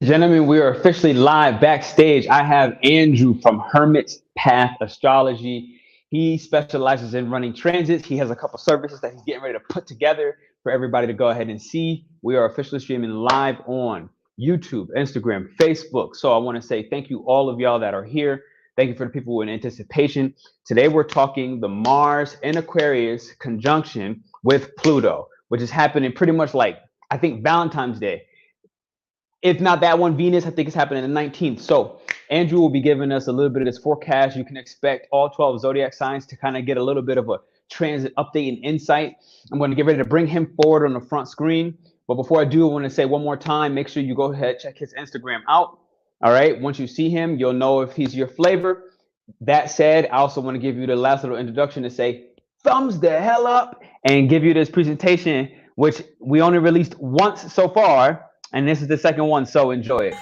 Gentlemen, we are officially live backstage. I have Andrew from Hermits Path Astrology. He specializes in running transits. He has a couple services that he's getting ready to put together for everybody to go ahead and see. We are officially streaming live on YouTube, Instagram, Facebook. So I want to say thank you all of y'all that are here. Thank you for the people in anticipation. Today we're talking the Mars in Aquarius conjunction with Pluto, which is happening pretty much like, I think, Valentine's Day. If not that one, Venus, I think it's happening the 19th. So Andrew will be giving us a little bit of this forecast. You can expect all 12 zodiac signs to kind of get a little bit of a transit update and insight. I'm going to get ready to bring him forward on the front screen. But before I do, I want to say one more time, make sure you go ahead, check his Instagram out. All right. Once you see him, you'll know if he's your flavor. That said, I also want to give you the last little introduction to say thumbs the hell up and give you this presentation, which we only released once so far. And this is the second one, so enjoy it.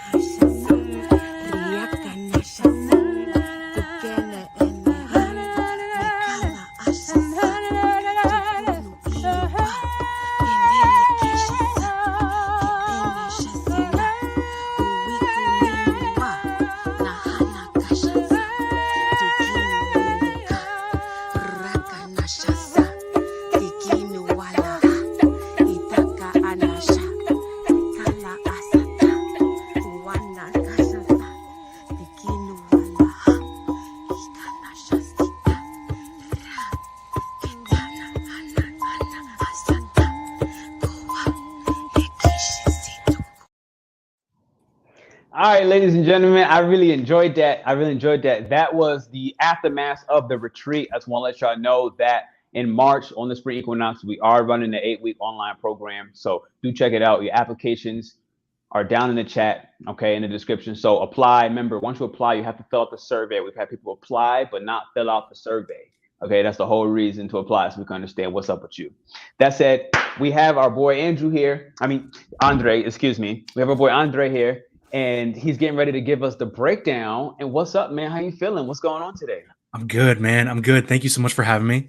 All right, ladies and gentlemen, I really enjoyed that. That was the aftermath of the retreat. I just want to let y'all know that in March on the spring equinox, we are running the 8-week online program. So do check it out. Your applications are down in the chat, okay, in the description. So apply. Remember, once you apply, you have to fill out the survey. We've had people apply, but not fill out the survey. Okay, that's the whole reason to apply, so we can understand what's up with you. That said, we have our boy Andrew here. Andre, excuse me. We have our boy Andre here. And he's getting ready to give us the breakdown. And what's up, man? How you feeling? What's going on today? I'm good, man. I'm good. Thank you so much for having me.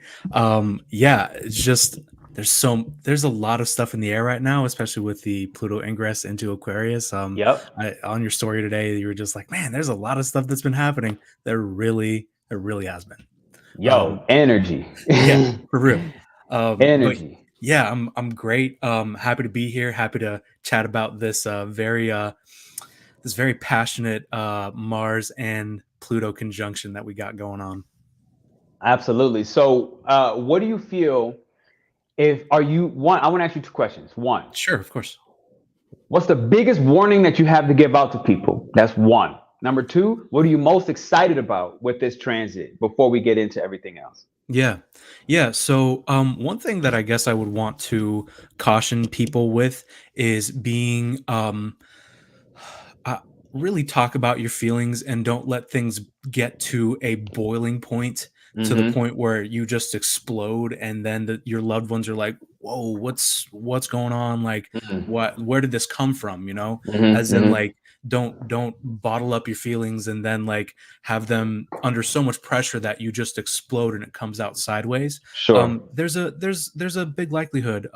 Yeah, it's just there's a lot of stuff in the air right now, especially with the Pluto ingress into Aquarius. On your story today, you were just like, man, there's a lot of stuff that's been happening. There really has been. Energy. Yeah, for real. Energy. Yeah, I'm great. Happy to be here. Happy to chat about this very passionate Mars and Pluto conjunction that we got going on. Absolutely. So what do you feel I want to ask you two questions. One. Sure, of course. What's the biggest warning that you have to give out to people? That's one. Number two, what are you most excited about with this transit before we get into everything else? Yeah. So one thing that I guess I would want to caution people with is being really talk about your feelings and don't let things get to a boiling point to the point where you just explode and then your loved ones are like, whoa, what's going on? Like, where did this come from? You know, as in like, don't bottle up your feelings and then like have them under so much pressure that you just explode and it comes out sideways. Sure. There's a big likelihood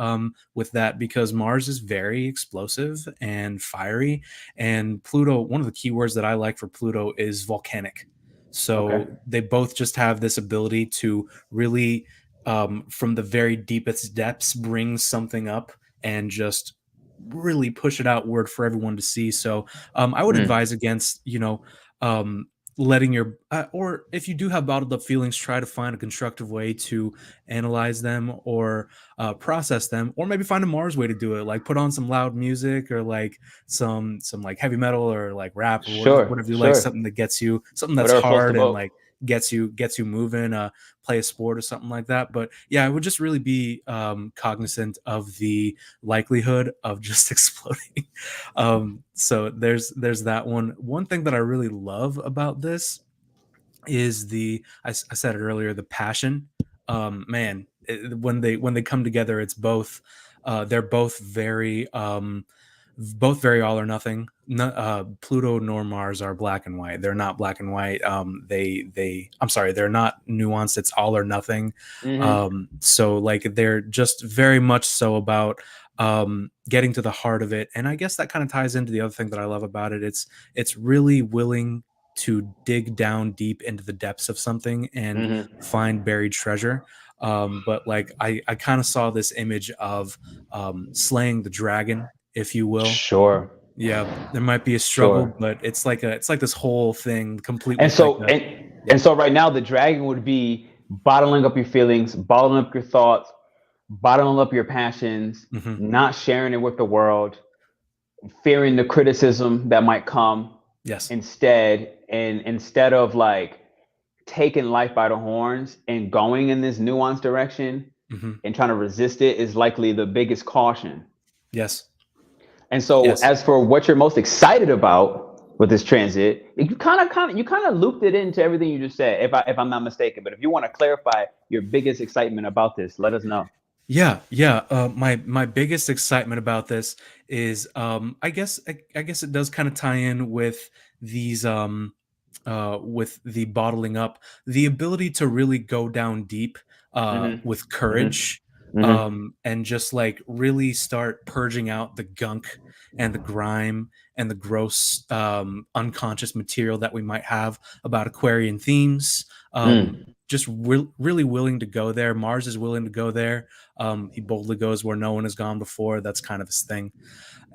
with that because Mars is very explosive and fiery, and Pluto, one of the key words that I like for Pluto is volcanic. So they both just have this ability to really from the very deepest depths bring something up and just really push it outward for everyone to see. So I would advise against, letting your or if you do have bottled up feelings, try to find a constructive way to analyze them or process them, or maybe find a Mars way to do it, like put on some loud music or like some like heavy metal or like rap or whatever you like, something that gets you, something that's hard and like gets you moving, play a sport or something like that. But yeah, I would just really be cognizant of the likelihood of just exploding. So there's that one thing that I really love about this is I said it earlier, the passion. When they come together, it's both they're both very all or nothing. Pluto nor Mars are black and white. They're not black and white. They're not nuanced. It's all or nothing. So like they're just very much so about getting to the heart of it. And I guess that kind of ties into the other thing that I love about it. It's really willing to dig down deep into the depths of something and find buried treasure. But like I kind of saw this image of slaying the dragon, if you will. Sure. Yeah, there might be a struggle, Sure. but it's like this whole thing complete And with like so a and yeah. and so right now the dragon would be bottling up your feelings, bottling up your thoughts, bottling up your passions, Mhm. not sharing it with the world, fearing the criticism that might come Yes. instead of like taking life by the horns and going in this nuanced direction Mhm. and trying to resist it is likely the biggest caution. Yes. And so Yes. as for what you're most excited about with this transit, you kind of looped it into everything you just said, if I'm not mistaken. But if you want to clarify your biggest excitement about this, let us know. Yeah, yeah. My biggest excitement about this is, I guess it does kind of tie in with these, with the bottling up, the ability to really go down deep, with Mm-hmm. courage, Mm-hmm. Mm-hmm. and just like really start purging out the gunk and the grime and the gross, unconscious material that we might have about Aquarian themes. Mm. Just really willing to go there. Mars is willing to go there. He boldly goes where no one has gone before. That's kind of his thing.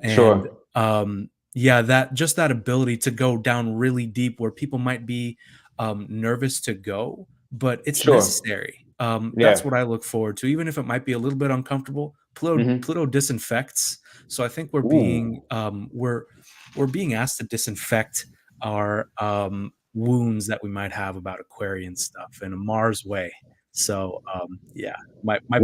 And Sure. yeah, that ability to go down really deep where people might be nervous to go, but it's Sure. necessary. That's Yeah. what I look forward to, even if it might be a little bit uncomfortable. Mm-hmm. Pluto disinfects, so I think Ooh. we're being asked to disinfect our wounds that we might have about Aquarian stuff in a Mars way. So yeah, might be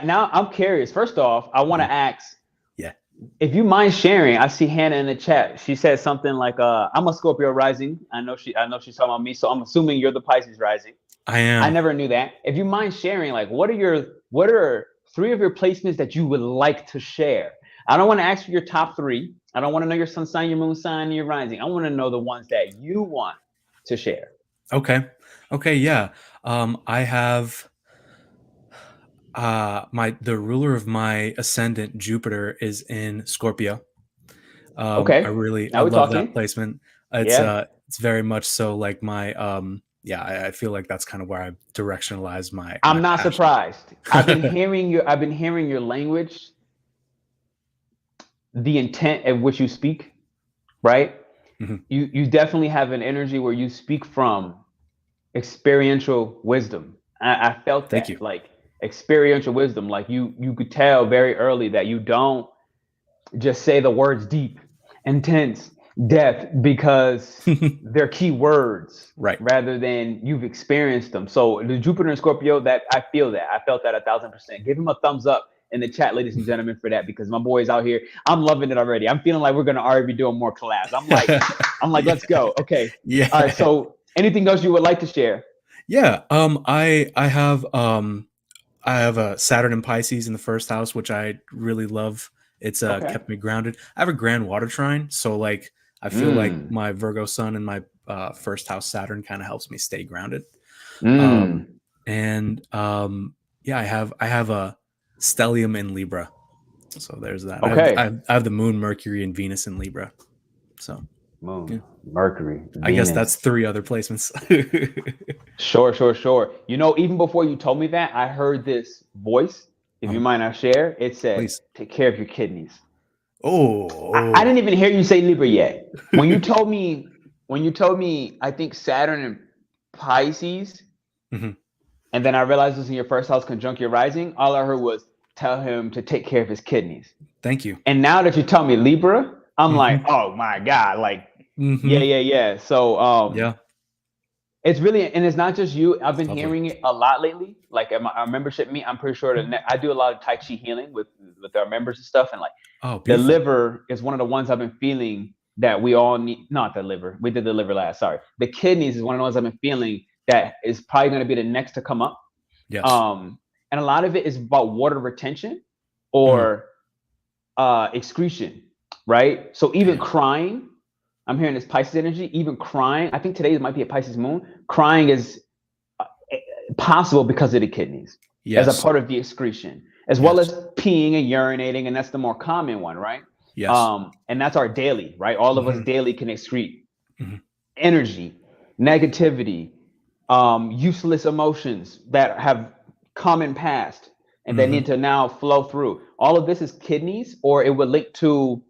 Now I'm curious. First off, I want yeah to ask yeah if you mind sharing. I see Hannah in the chat. She said something like, I'm a Scorpio rising. I know she's talking about me, so I'm assuming you're the Pisces rising. I I am. never knew that. If you mind sharing, like what are three of your placements that you would like to share? I don't want to ask for your top three. I don't want to know your sun sign, your moon sign, and your rising. I want to know the ones that you want to share. Okay, yeah. I have my the ruler of my ascendant Jupiter is in Scorpio. Okay, I now we're love that talking. placement. Yeah. It's very much so like my yeah, I feel like that's kind of where I directionalize my I'm not passion. surprised. I've been hearing your language, the intent at which you speak, right? Mhm. You definitely have an energy where you speak from experiential wisdom. I felt Thank that, you. like experiential wisdom. Like you could tell very early that you don't just say the words deep, intense, depth because they're key words Right. rather than you've experienced them. So the Jupiter and Scorpio, that I feel that. I felt that 1,000%. Give him a thumbs up in the chat, ladies and gentlemen, for that because my boys out here, I'm loving it already. I'm feeling like we're gonna already be doing more collabs. I'm like, Yeah. let's go. Okay. All right. Yeah. So anything else you would like to share? Yeah. I have a Saturn and Pisces in the first house, which I really love. It's Okay. kept me grounded. I have a grand water trine, so like I feel like Mm. my Virgo sun and my first house Saturn kind of helps me stay grounded. Um, Mm. and yeah, I have a stellium in Libra, so there's that. Okay. I have the Moon, Mercury, and Venus in Libra. So yeah, Moon, Mercury, I guess that's Venus. three other placements. Sure, sure, sure. You know, even before you told me that, I heard this voice. If you uh might not share, it said, Please. "Take care of your kidneys." Oh, I oh. didn't even hear you say Libra yet. When you told me, I think Saturn and Pisces, Mhm. and then I realized it was in your first house conjunct your rising. All I heard was tell him to take care of his kidneys. Thank you. And now that you tell me Libra, I'm like, Mhm. oh my god, like, yeah, Mhm. yeah, yeah. So, Yeah. it's really, and it's not just you. I've been Lovely. hearing it a lot lately. Like at our membership meet, I'm pretty sure I do a lot of Tai Chi healing with our members and stuff. And like Oh, the beautiful. liver is one of the ones I've been feeling that we all need. Not the liver. We did the liver last. Sorry. The kidneys is one of the ones I've been feeling that is probably going to be the next to come up. Yes. And a lot of it is about water retention Mm, or excretion, right? So even damn. crying, I'm hearing this Pisces energy. Even crying, I think today might be a Pisces moon. Crying is possible because of the kidneys as a Yes. part of the excretion. as well Yes. as peeing and urinating, and that's the more common one, right? Yes. And that's our daily, right? All of us Hmm. daily can excrete Hmm. energy, negativity, useless emotions that have come and passed and that Hmm. need to now flow through. All of this is kidneys, or it would link to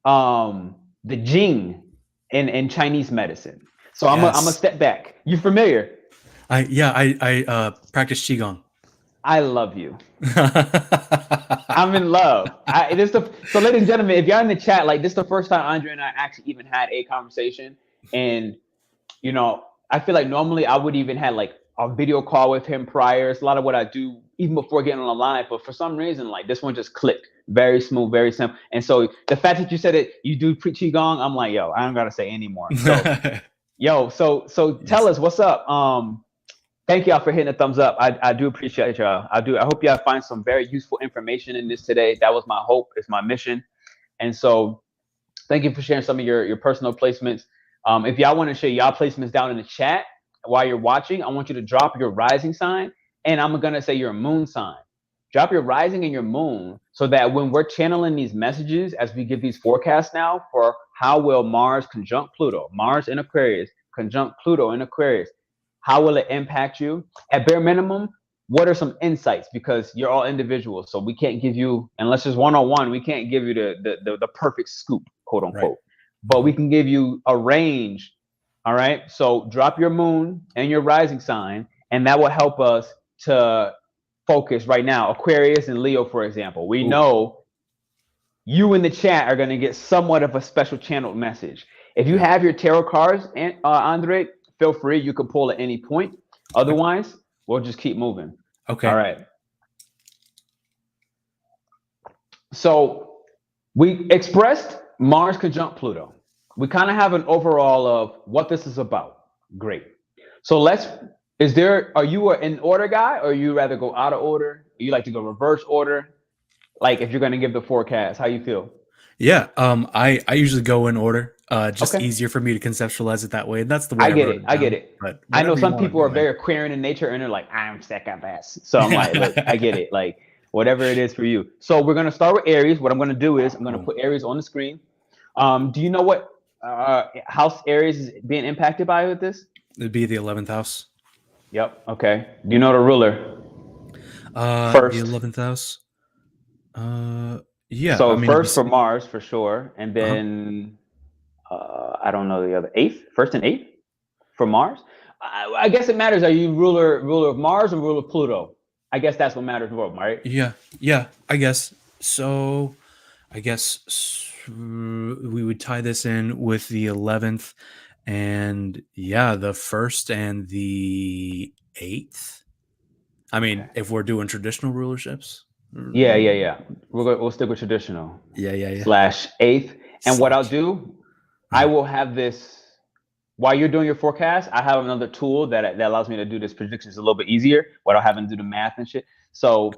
the Jing in Chinese medicine. So I'm a Yes. step back. You familiar? I practice qigong. I love you. I'm in love. So, ladies and gentlemen, if y'all in the chat, like this is the first time Andre and I actually even had a conversation, and I feel like normally I would even have like a video call with him prior. It's a lot of what I do even before getting on the line, but for some reason, like this one just clicked. Very smooth, very simple. And so the fact that you said it, you do qigong, I'm like, yo, I don't gotta say anymore. So, so tell Yes. us what's up. Thank y'all for hitting a thumbs up. I do appreciate y'all. I do. I hope y'all find some very useful information in this today. That was my hope. It's my mission. And so thank you for sharing some of your personal placements. If y'all want to share y'all placements down in the chat while you're watching, I want you to drop your rising sign, and I'm going to say your moon sign. Drop your rising and your moon so that when we're channeling these messages, as we give these forecasts now for how will Mars conjunct Pluto, Mars in Aquarius, conjunct Pluto in Aquarius, how will it impact you? At bare minimum, what are some insights? Because you're all individuals, so we can't give you, unless it's one-on-one, we can't give you the perfect scoop, quote Right. unquote. But we can give you a range. All right. So drop your moon and your rising sign, and that will help us to focus right now. Aquarius and Leo, for example. We Ooh. know you in the chat are going to get somewhat of a special channeled message. If you Yeah. have your tarot cards, Andre, feel free. You can pull at any point. Otherwise, we'll just keep moving. All Okay. right. So we expressed Mars conjunct Pluto. We kind of have an overall of what this is about. Great. So are you an order guy, or you rather go out of order? You like to go reverse order? Like if you're going to give the forecast, how you feel? Yeah. I usually go in order. Just Okay. easier for me to conceptualize it that way. And that's the way I I get wrote it. it I get down. it. But I know whatever you some want to people are do, man. very Aquarian in nature, and they're like, I'm second best. So I'm like, look, I get it. Like, whatever it is for you. So we're gonna start with Aries. What I'm gonna do is I'm gonna Cool. put Aries on the screen. Do you know what house Aries is being impacted by with this? It'd be the 11th house. Yep. Okay. Do you know the ruler The first? 11th house. Uh, yeah. I So mean, first for Mars for sure, and uh-huh. then I don't know the other eighth, first and eighth for Mars. I guess it matters. Are you ruler of Mars or ruler of Pluto? I guess that's what matters more, right? Yeah. Yeah. I guess so. I guess we would tie this in with the 11th, and yeah, the first and the 8th. I Okay. mean, if we're doing traditional rulerships. Yeah. We'll stick with traditional Yeah. slash eighth. And what I'll Slash. do, I Mhm. will have this while you're doing your forecast. I have another tool that allows me to do this predictions a little bit easier without having to do the math and shit. So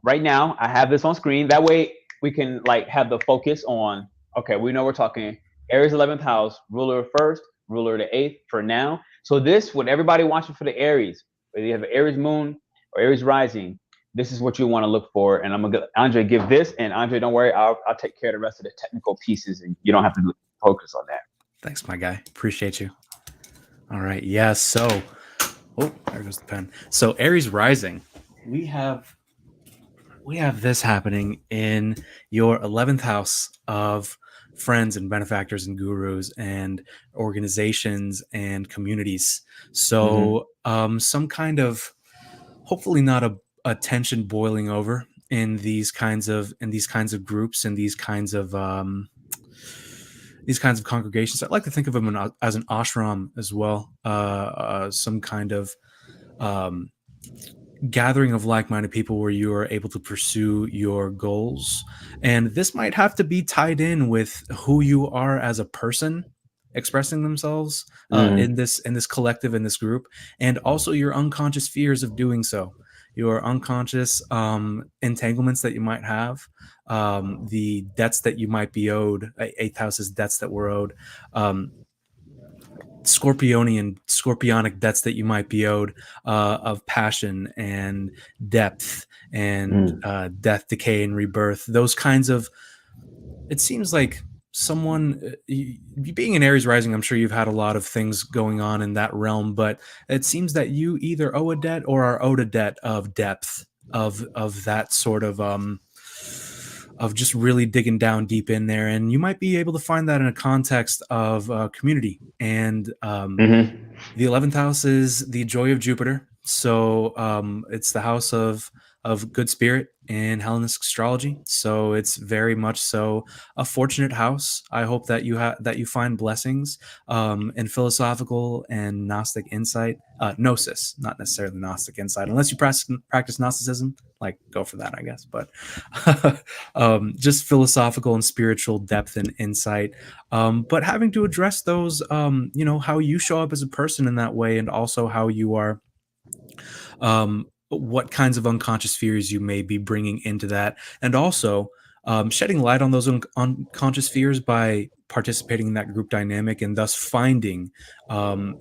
right now I have this on screen. That way we can like have the focus on. Okay, we know we're talking Aries 11th house, ruler of first, ruler of the eighth for now. So this, when everybody watching for the Aries, whether you have an Aries moon or Aries rising, this is what you want to look for. And I'm gonna Andre give this, and Andre, don't worry, I'll take care of the rest of the technical pieces, and you don't have to focus on that. Thanks, my guy. Appreciate you. All right. Yeah. So, oh, there goes the pen. So, Aries rising. We have this happening in your 11th house of friends and benefactors and gurus and organizations and communities. Mm-hmm. So, some kind of, hopefully not a tension boiling over in these kinds of groups and these kinds of congregations. I like to think of them as an ashram as well, some kind of um, gathering of like-minded people where you are able to pursue your goals. And this might have to be tied in with who you are as a person expressing themselves in Mm-hmm. this collective, in this group, and also your unconscious fears of doing so, your unconscious entanglements that you might have, the debts that you might be owed, eighth house's debts that were owed, um, scorpionic debts that you might be owed, of passion and depth and death, decay, and rebirth. Those kinds of, it seems like someone, being an Aries rising, I'm sure you've had a lot of things going on in that realm, but it seems that you either owe a debt or are owed a debt of depth, of that sort of just really digging down deep in there. And you might be able to find that in a context of community. And the 11th house is the joy of Jupiter. So it's the house of good spirit in Hellenistic astrology. So it's very much so a fortunate house. I hope that you find blessings in philosophical and Gnostic insight. Gnosis, not necessarily Gnostic insight, unless you practice Gnosticism. Like, go for that, I guess. But just philosophical and spiritual depth and insight. But having to address those, how you show up as a person in that way, and also how you are, what kinds of unconscious fears you may be bringing into that, and also shedding light on those unconscious fears by participating in that group dynamic, and thus finding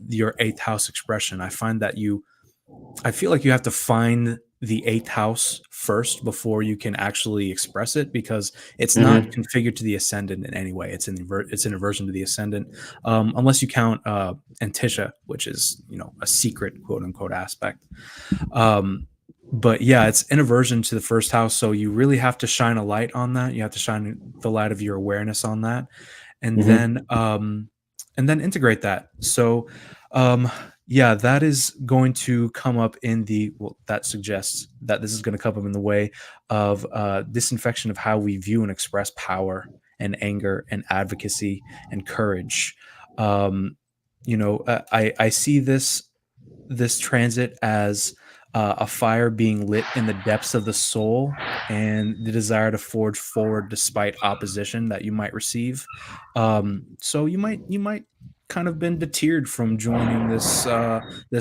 your eighth house expression. I feel like you have to find the eighth house first before you can actually express it, because it's not configured to the ascendant in any way. It's an inversion to the ascendant, unless you count Antisha, which is a secret quote unquote aspect. But yeah, it's an inversion to the first house, so you really have to shine a light on that. You have to shine the light of your awareness on that, and then integrate that. So yeah, that is going to come up in that suggests that this is going to come up in the way of disinfection of how we view and express power and anger and advocacy and courage. I see this transit as a fire being lit in the depths of the soul, and the desire to forge forward despite opposition that you might receive. So you might kind of been deterred from joining this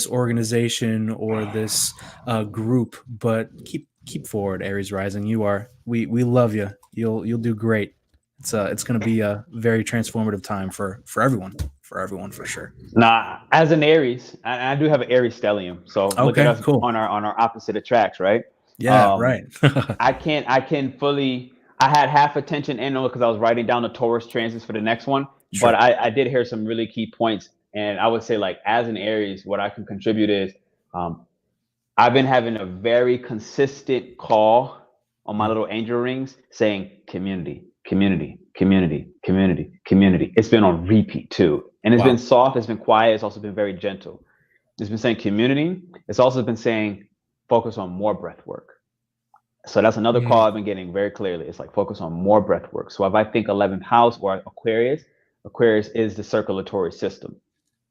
organization or this group, but keep forward, Aries rising. We love you. You'll do great. It's going to be a very transformative time for everyone for sure. Nah, as an Aries, I do have an Aries stellium, so look at us cool. on our opposite attracts, right? Yeah, right. I can fully. I had half attention in because I was writing down the Taurus transits for the next one, Sure. but I did hear some really key points, and I would say, like, as an Aries, what I can contribute is I've been having a very consistent call on my little angel rings saying community, community, community, community, community. It's been on repeat too. And it's been soft, it's been quiet, it's also been very gentle. It's been saying community. It's also been saying focus on more breath work. So that's another call I've been getting very clearly. It's like focus on more breath work. So if I think 11th house or Aquarius is the circulatory system,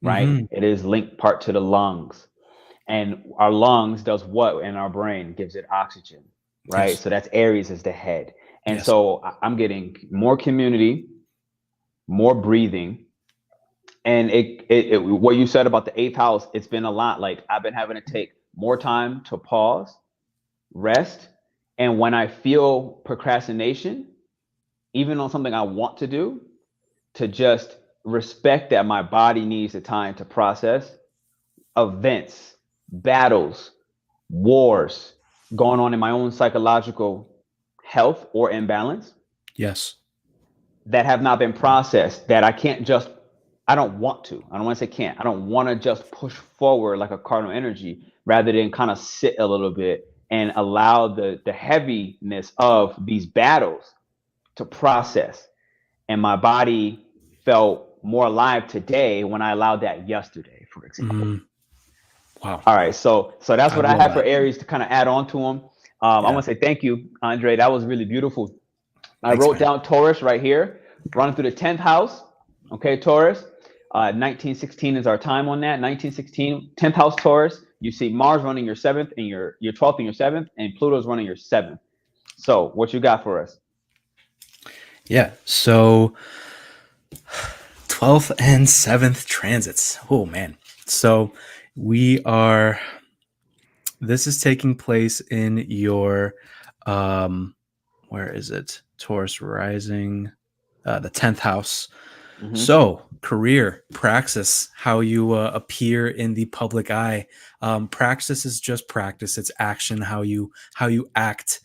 right? It is linked part to the lungs. And our lungs does what in our brain? Gives it oxygen, right? Yes. So that's Aries is the head. And so I'm getting more community, more breathing. And what you said about the eighth house, it's been a lot. Like, I've been having to take more time to pause, rest. And when I feel procrastination, even on something I want to do, to just respect that my body needs the time to process events, battles, wars going on in my own psychological health or imbalance. Yes. That have not been processed, that I don't want to. I don't want to say can't. I don't want to just push forward like a cardinal energy, rather than kind of sit a little bit and allow the heaviness of these battles to process. And my body felt more alive today when I allowed that yesterday, for example. Wow. All right. So that's what I have for Aries to kind of add on to them. I want to say thank you, Andre. That was really beautiful. I wrote down Taurus right here, running through the 10th house. Okay, Taurus. 1916 is our time on that. 1916, 10th house Taurus. You see Mars running your 7th and your 12th and your 7th, and Pluto's running your 7th. So what you got for us? Yeah. So 12th and 7th transits. Oh, man. So this is taking place in your, where is it? Taurus rising, the 10th house. So, career, praxis, how you appear in the public eye. Praxis is just practice. It's action, how you act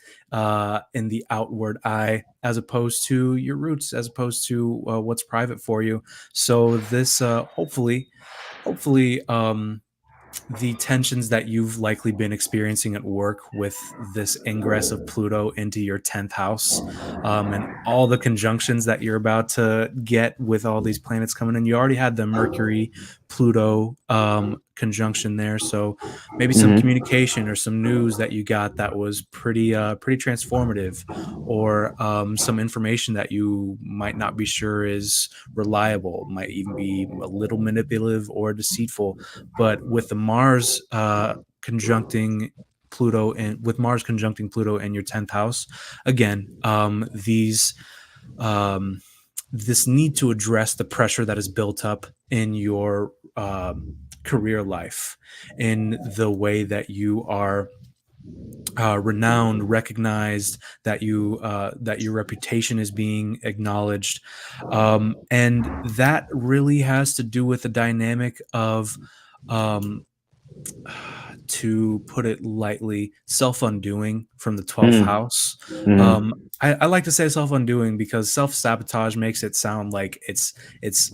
in the outward eye, as opposed to your roots, as opposed to what's private for you. So this hopefully the tensions that you've likely been experiencing at work with this ingress of Pluto into your 10th house, and all the conjunctions that you're about to get with all these planets coming in. You already had the Mercury Pluto conjunction there, so maybe some communication or some news that you got that was pretty transformative, or some information that you might not be sure is reliable, might even be a little manipulative or deceitful. But with the Mars conjuncting Pluto, and with Mars conjuncting Pluto in your 10th house, again, this need to address the pressure that is built up in your career life, in the way that you are renowned, recognized, that your reputation is being acknowledged, and that really has to do with the dynamic of, um, to put it lightly, self-undoing from the 12th house. I like to say self-undoing because self-sabotage makes it sound like it's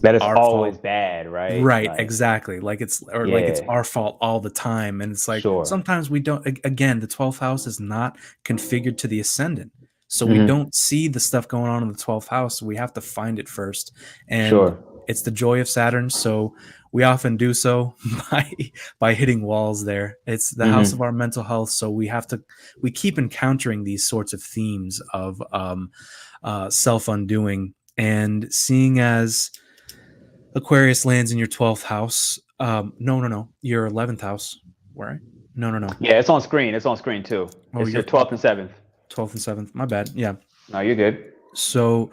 That is our always fault. bad, right? Right, Like, exactly. Like it's yeah, our fault all the time. And it's like sure. sometimes we don't, again, the 12th house is not configured to the ascendant. So we don't see the stuff going on in the 12th house. We have to find it first. And Sure. it's the joy of Saturn. So we often do so by hitting walls there. It's the house of our mental health. So we keep encountering these sorts of themes of self-undoing, and seeing as Aquarius lands in your 12th house. No. Your 11th house. Right? No. Yeah, it's on screen. It's on screen too. Oh, It's your your 12th and 7th. 12th and 7th. My bad. Yeah. No, you're good. So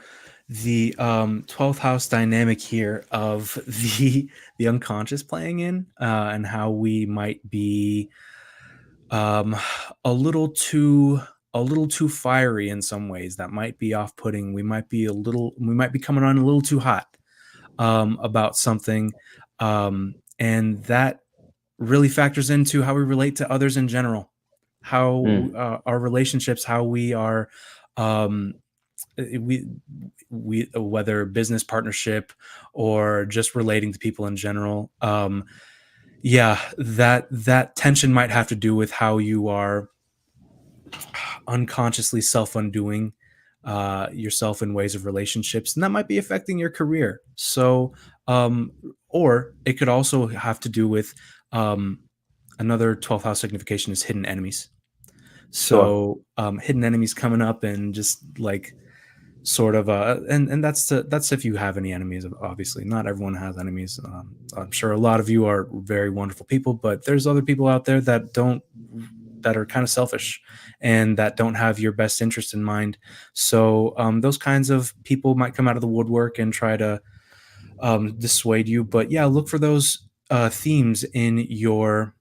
the 12th house dynamic here of the unconscious playing in, and how we might be um, a little too fiery in some ways, that might be off-putting. We might be coming on a little too hot about something, and that really factors into how we relate to others in general, how our relationships, how we are, um, we whether business partnership or just relating to people in general. Yeah, that tension might have to do with how you are unconsciously self-undoing yourself in ways of relationships, and that might be affecting your career. So, or it could also have to do with, another 12th house signification is hidden enemies. Sure. So, hidden enemies coming up, and just like sort of and that's if you have any enemies. Obviously not everyone has enemies. I'm sure a lot of you are very wonderful people, but there's other people out there that don't, that are kind of selfish, and that don't have your best interest in mind. So those kinds of people might come out of the woodwork and try to dissuade you. But yeah, look for those themes in your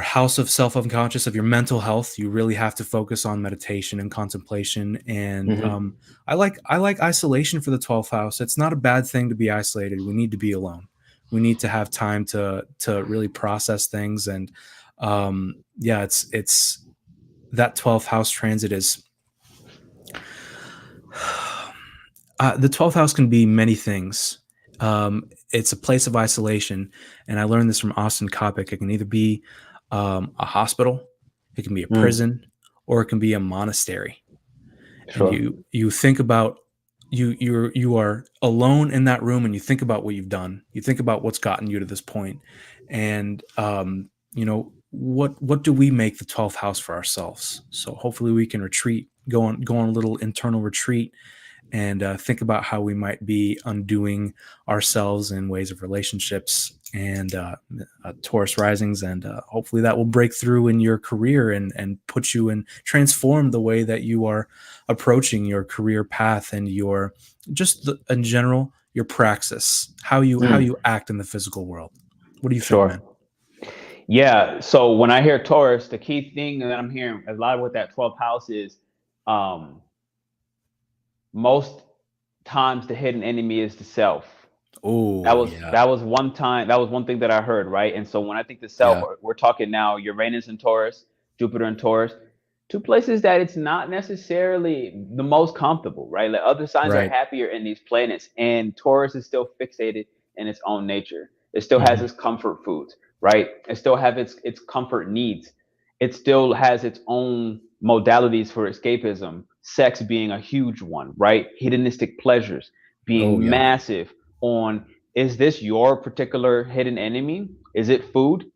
house of self-unconscious, of your mental health. You really have to focus on meditation and contemplation. And I like isolation for the 12th house. It's not a bad thing to be isolated. We need to be alone. We need to have time to really process things. And yeah, it's that 12th house transit is the 12th house can be many things. It's a place of isolation, and I learned this from Austin Coppock. It can either be a hospital, it can be a prison, or it can be a monastery. And Sure. you think about, you are alone in that room, and you think about what you've done. You think about what's gotten you to this point, and what do we make the 12th house for ourselves? So hopefully we can retreat, go on a little internal retreat, and think about how we might be undoing ourselves in ways of relationships and Taurus risings, and hopefully that will break through in your career, and put you in, transform the way that you are approaching your career path, and your in general, your praxis, how you act in the physical world. What do you think, man? Sure. Yeah. So when I hear Taurus, the key thing that I'm hearing a lot with that 12th house is most times the hidden enemy is the self. That Oh, was yeah. that was one time. That was one thing that I heard, right? And so when I think the self, Yeah. we're talking now Uranus and Taurus, Jupiter and Taurus, two places that it's not necessarily the most comfortable, right? Like other signs are Right. happier in these planets, and Taurus is still fixated in its own nature. It still has Hmm. its comfort foods, right? It still have its comfort needs. It still has its own modalities for escapism. Sex being a huge one, right? Hedonistic pleasures Oh, being yeah. massive on, is this your particular hidden enemy? Is it food,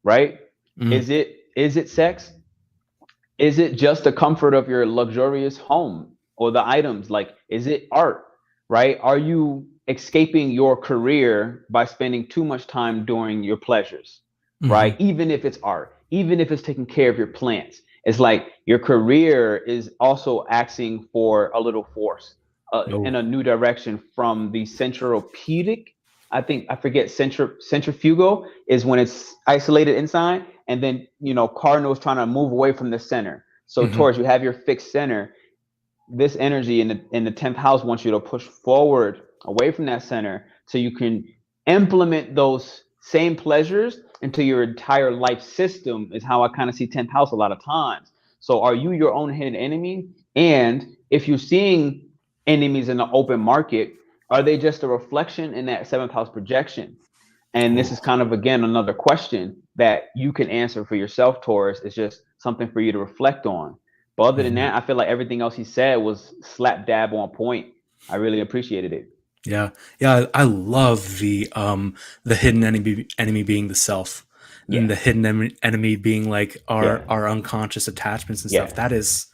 right? Mm. Is it sex? Is it just the comfort of your luxurious home or the items? Like, is it art, right? Are you escaping your career by spending too much time doing your pleasures, right? Hmm. Even if it's art, even if it's taking care of your plants, it's like your career is also asking for a little force in Oh. a new direction from the centropedic. I think I forget centrifugal is when it's isolated inside, and then cardinal is trying to move away from the center. So Hmm. Taurus, you have your fixed center. This energy in the 10th house wants you to push forward away from that center so you can implement those same pleasures into your entire life system. Is how I kind of see 10th house a lot of times. So are you your own hidden enemy? And if you're seeing enemies in the open market, are they just a reflection in that 7th house projection? And this is Oh. kind of, again, another question that you can answer for yourself, Taurus. It's just something for you to reflect on. But other than Mhm. that, I feel like everything else he said was slap dab on point. I really appreciated it. Yeah, yeah, I love the hidden enemy being the self, and Yeah, the hidden enemy being like yeah, our unconscious attachments and stuff. yeah. That is,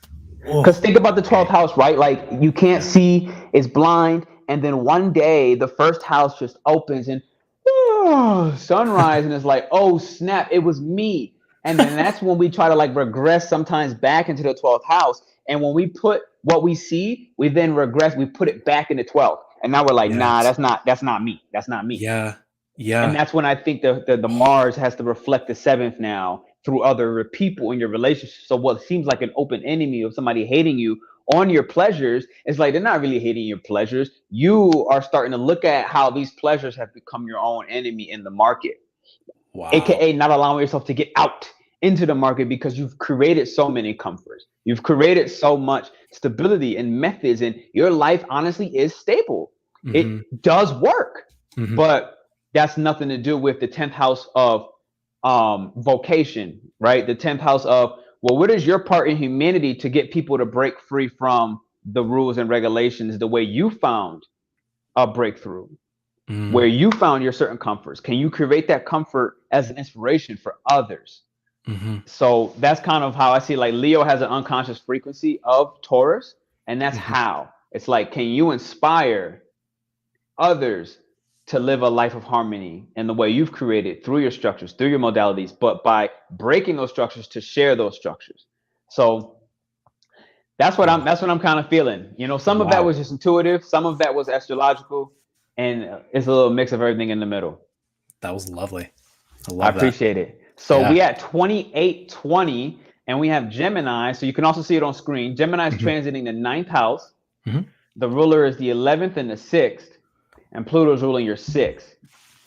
Because oh, think about the 12th okay, house, right? Like you can't yeah, see, it's blind. And then one day the first house just opens and oh, sunrise. And it's like, oh, snap, it was me. And then that's when we try to like regress sometimes back into the 12th house. And when we put what we see, we then regress, we put it back in the 12th. And now we're like, nah, yes, that's not me. That's not me. yeah, And yeah, that's when I think the Mars has to reflect the seventh now through other people in your relationship. So what seems like an open enemy of somebody hating you on your pleasures, it's like they're not really hating your pleasures. You are starting to look at how these pleasures have become your own enemy in the market, wow, aka not allowing yourself to get out into the market because you've created so many comforts. You've created so much stability and methods, and your life honestly is stable. mm-hmm, It does work, mm-hmm, but that's nothing to do with the 10th house of vocation, right? The 10th house of, well, what is your part in humanity to get people to break free from the rules and regulations the way you found a breakthrough? mm-hmm, Where you found your certain comforts. Can you create that comfort as an inspiration for others? mm-hmm, So that's kind of how I see, like Leo has an unconscious frequency of Taurus, and that's mm-hmm. how it's like, can you inspire others to live a life of harmony in the way you've created through your structures, through your modalities, but by breaking those structures to share those structures. So Oh, that's what I'm kind of feeling. Some of that wow, was just intuitive, some of that was astrological, and it's a little mix of everything in the middle. that was lovely. I I love that. appreciate it. So Yeah. we at 2820, and we have Gemini. So you can also see it on screen. Gemini is Hmm. transiting the ninth house. Hmm. The ruler is the 11th and the 6th, and Pluto's ruling your 6th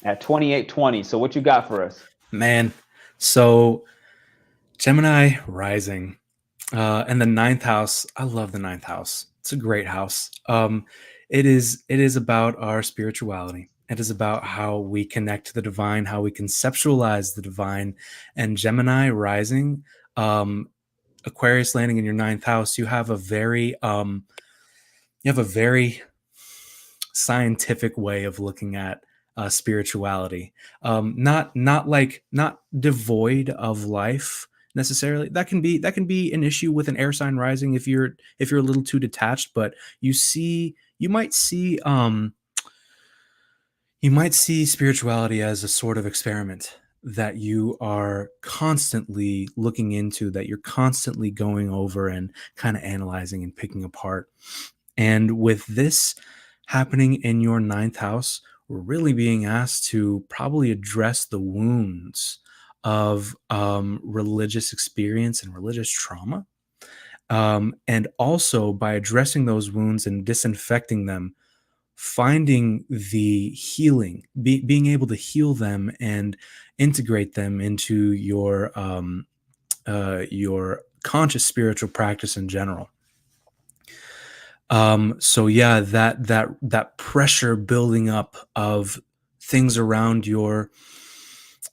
at 2820. So what you got for us? Man, so Gemini rising. And the ninth house, I love the ninth house. It's a great house. It is about our spirituality. It is about how we connect to the divine, how we conceptualize the divine. And Gemini rising, um, Aquarius landing in your ninth house, you have a very scientific way of looking at spirituality. Not devoid of life necessarily. That can be an issue with an air sign rising if you're a little too detached. But you might see spirituality as a sort of experiment that you are constantly looking into, that you're constantly going over and kind of analyzing and picking apart. And with this happening in your ninth house, we're really being asked to probably address the wounds of religious experience and religious trauma. And also by addressing those wounds and disinfecting them, finding the healing, being able to heal them and integrate them into your conscious spiritual practice in general. So yeah, that pressure building up of things around your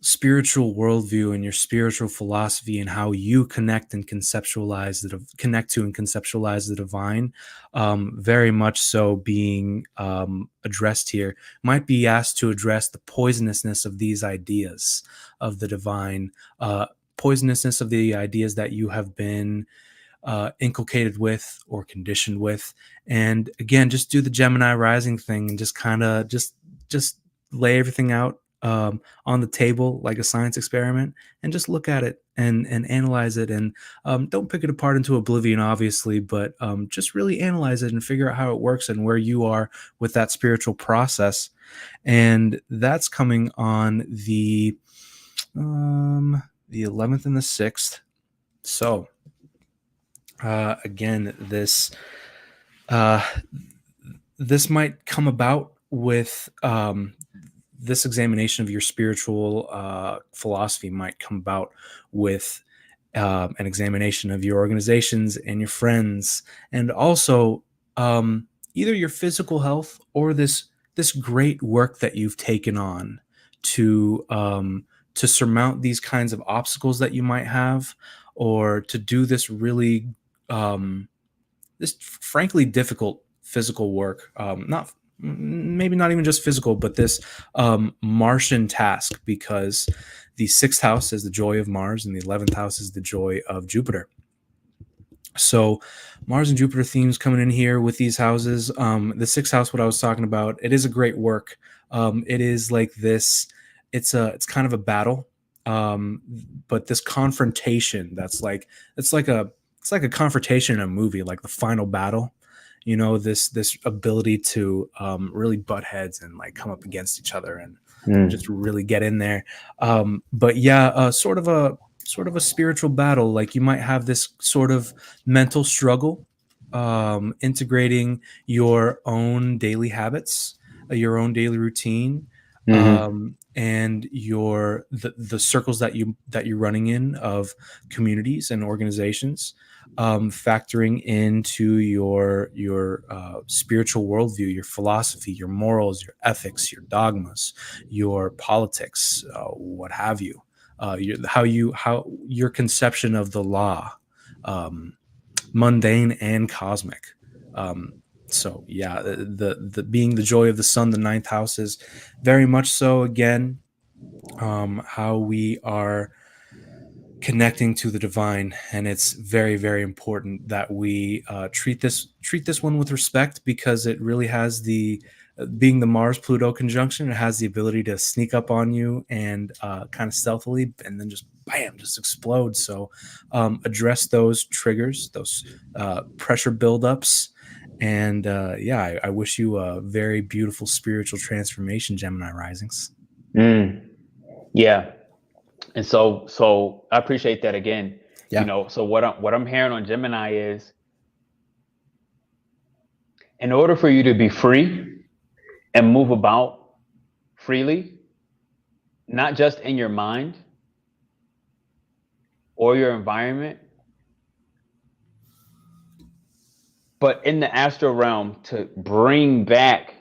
spiritual worldview and your spiritual philosophy and how you connect and conceptualize connect to and conceptualize the divine, very much so being addressed here. Might be asked to address the poisonousness of these ideas of the divine, poisonousness of the ideas that you have been inculcated with or conditioned with. And again, just do the Gemini rising thing and just kind of just lay everything out on the table like a science experiment, and just look at it and analyze it, and don't pick it apart into oblivion, obviously, but just really analyze it and figure out how it works and where you are with that spiritual process. And that's coming on the 11th and the 6th. So again, this might come about with this examination of your spiritual philosophy might come about with an examination of your organizations and your friends, and also either your physical health or this great work that you've taken on to surmount these kinds of obstacles that you might have, or to do this really this frankly difficult physical work, not maybe not even just physical, but this Martian task, because the 6th house is the joy of Mars and the 11th house is the joy of Jupiter. So Mars and Jupiter themes coming in here with these houses. The 6th house, what I was talking about, it is a great work. It is like this, it's kind of a battle, but this confrontation that's like, it's like a confrontation in a movie, like the final battle, you know, this ability to really butt heads and like come up against each other and just really get in there. But yeah, sort of a spiritual battle. Like you might have this sort of mental struggle, integrating your own daily habits, your own daily routine, and your the circles that you're running in of communities and organizations, factoring into your spiritual worldview, your philosophy, your morals, your ethics, your dogmas, your politics, what have you, how your conception of the law, mundane and cosmic. So yeah, the being the joy of the sun, the 9th house is very much so again how we are connecting to the divine, and it's very, very important that we treat this one with respect, because it really has the being the Mars Pluto conjunction, it has the ability to sneak up on you and kind of stealthily, and then just bam, just explode. So address those triggers, those pressure buildups, and yeah, I wish you a very beautiful spiritual transformation, Gemini risings. Yeah. And so I appreciate that again. Yeah. You know, so what I'm hearing on Gemini is, in order for you to be free and move about freely, not just in your mind or your environment, but in the astral realm, to bring back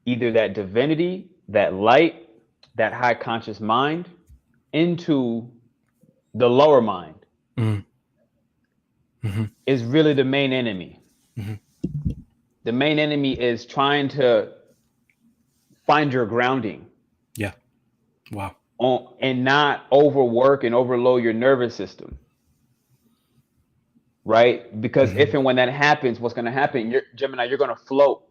either that divinity, that light, that high conscious mind into the lower mind, is really the main enemy. The main enemy is trying to find your grounding. Yeah. Wow. And not overwork and overload your nervous system. Right? Because if and when that happens, what's going to happen, Gemini, you're going to float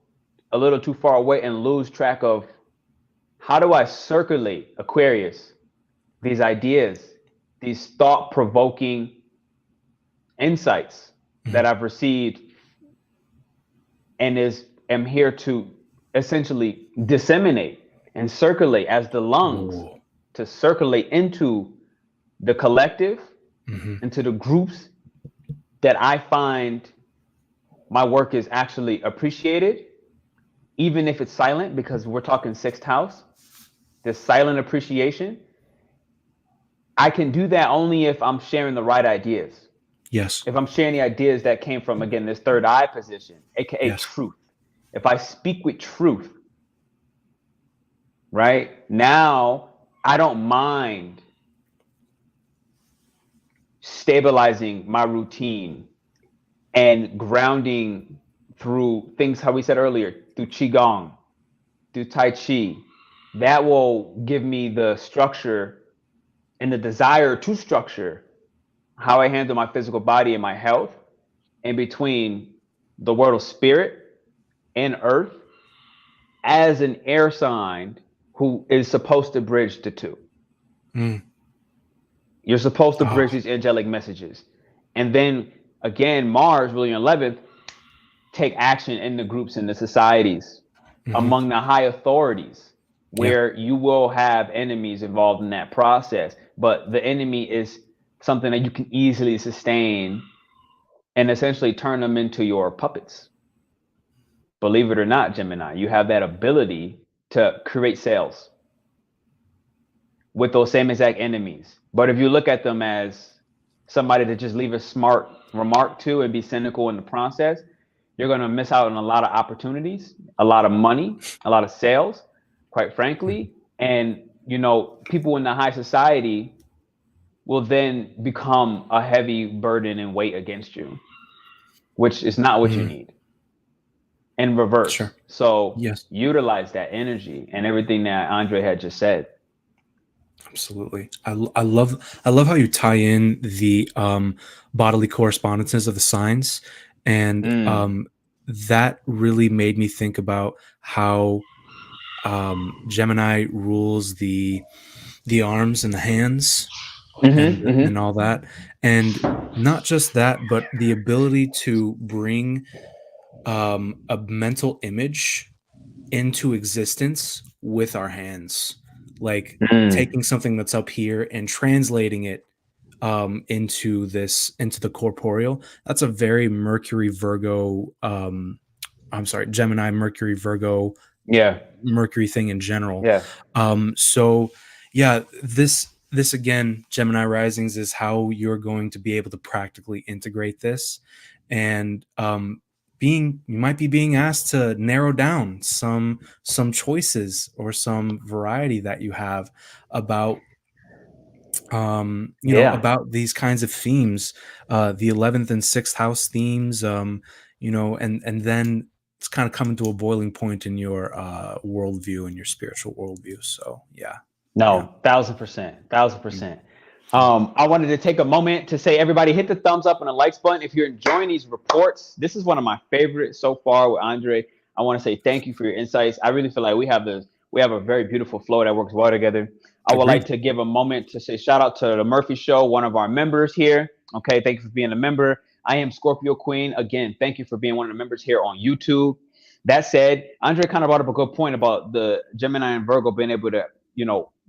a little too far away and lose track of, how do I circulate, Aquarius, these ideas, these thought-provoking insights that I've received, and am here to essentially disseminate and circulate as the lungs, to circulate into the collective, into the groups that I find my work is actually appreciated, even if it's silent, because we're talking sixth house, this silent appreciation. I can do that only if I'm sharing the right ideas. Yes. If I'm sharing the ideas that came from, again, this third eye position, aka Yes. truth. If I speak with truth, right now, I don't mind stabilizing my routine and grounding through things, how we said earlier, through Qigong, through Tai Chi. That will give me the structure and the desire to structure how I handle my physical body and my health in between the world of spirit and earth as an air sign who is supposed to bridge the two. Mm. You're supposed to bridge Oh. these angelic messages. And then again, Mars, really 11th, take action in the groups and the societies among the high authorities Yeah. where you will have enemies involved in that process. But the enemy is something that you can easily sustain and essentially turn them into your puppets. Believe it or not, Gemini, you have that ability to create sales with those same exact enemies. But if you look at them as somebody to just leave a smart remark to and be cynical in the process, you're going to miss out on a lot of opportunities, a lot of money, a lot of sales, quite frankly. And, you know, people in the high society will then become a heavy burden and weight against you, which is not what you need. In reverse. Sure. So Yes. utilize that energy and everything that Andre had just said. Absolutely. I love how you tie in the bodily correspondences of the signs, and that really made me think about how Gemini rules the arms and the hands and all that, and not just that, but the ability to bring a mental image into existence with our hands, like taking something that's up here and translating it into the corporeal. That's a very Mercury Virgo I'm sorry, Gemini Mercury Virgo Mercury thing in general. So yeah, this again, Gemini risings, is how you're going to be able to practically integrate this. And you might be being asked to narrow down some choices or some variety that you have about about these kinds of themes, the 11th and 6th house themes, and then it's kind of coming to a boiling point in your worldview and your spiritual worldview. So yeah. No, 1,000%. I wanted to take a moment to say, everybody hit the thumbs up and the likes button if you're enjoying these reports. This is one of my favorites so far with Andre. I want to say thank you for your insights. I really feel like we have a very beautiful flow that works well together. I would like to give a moment to say shout out to the Murphy Show, one of our members here. Okay, thank you for being a member. I am Scorpio Queen. Again, thank you for being one of the members here on YouTube. That said, Andre kind of brought up a good point about the Gemini and Virgo being able to,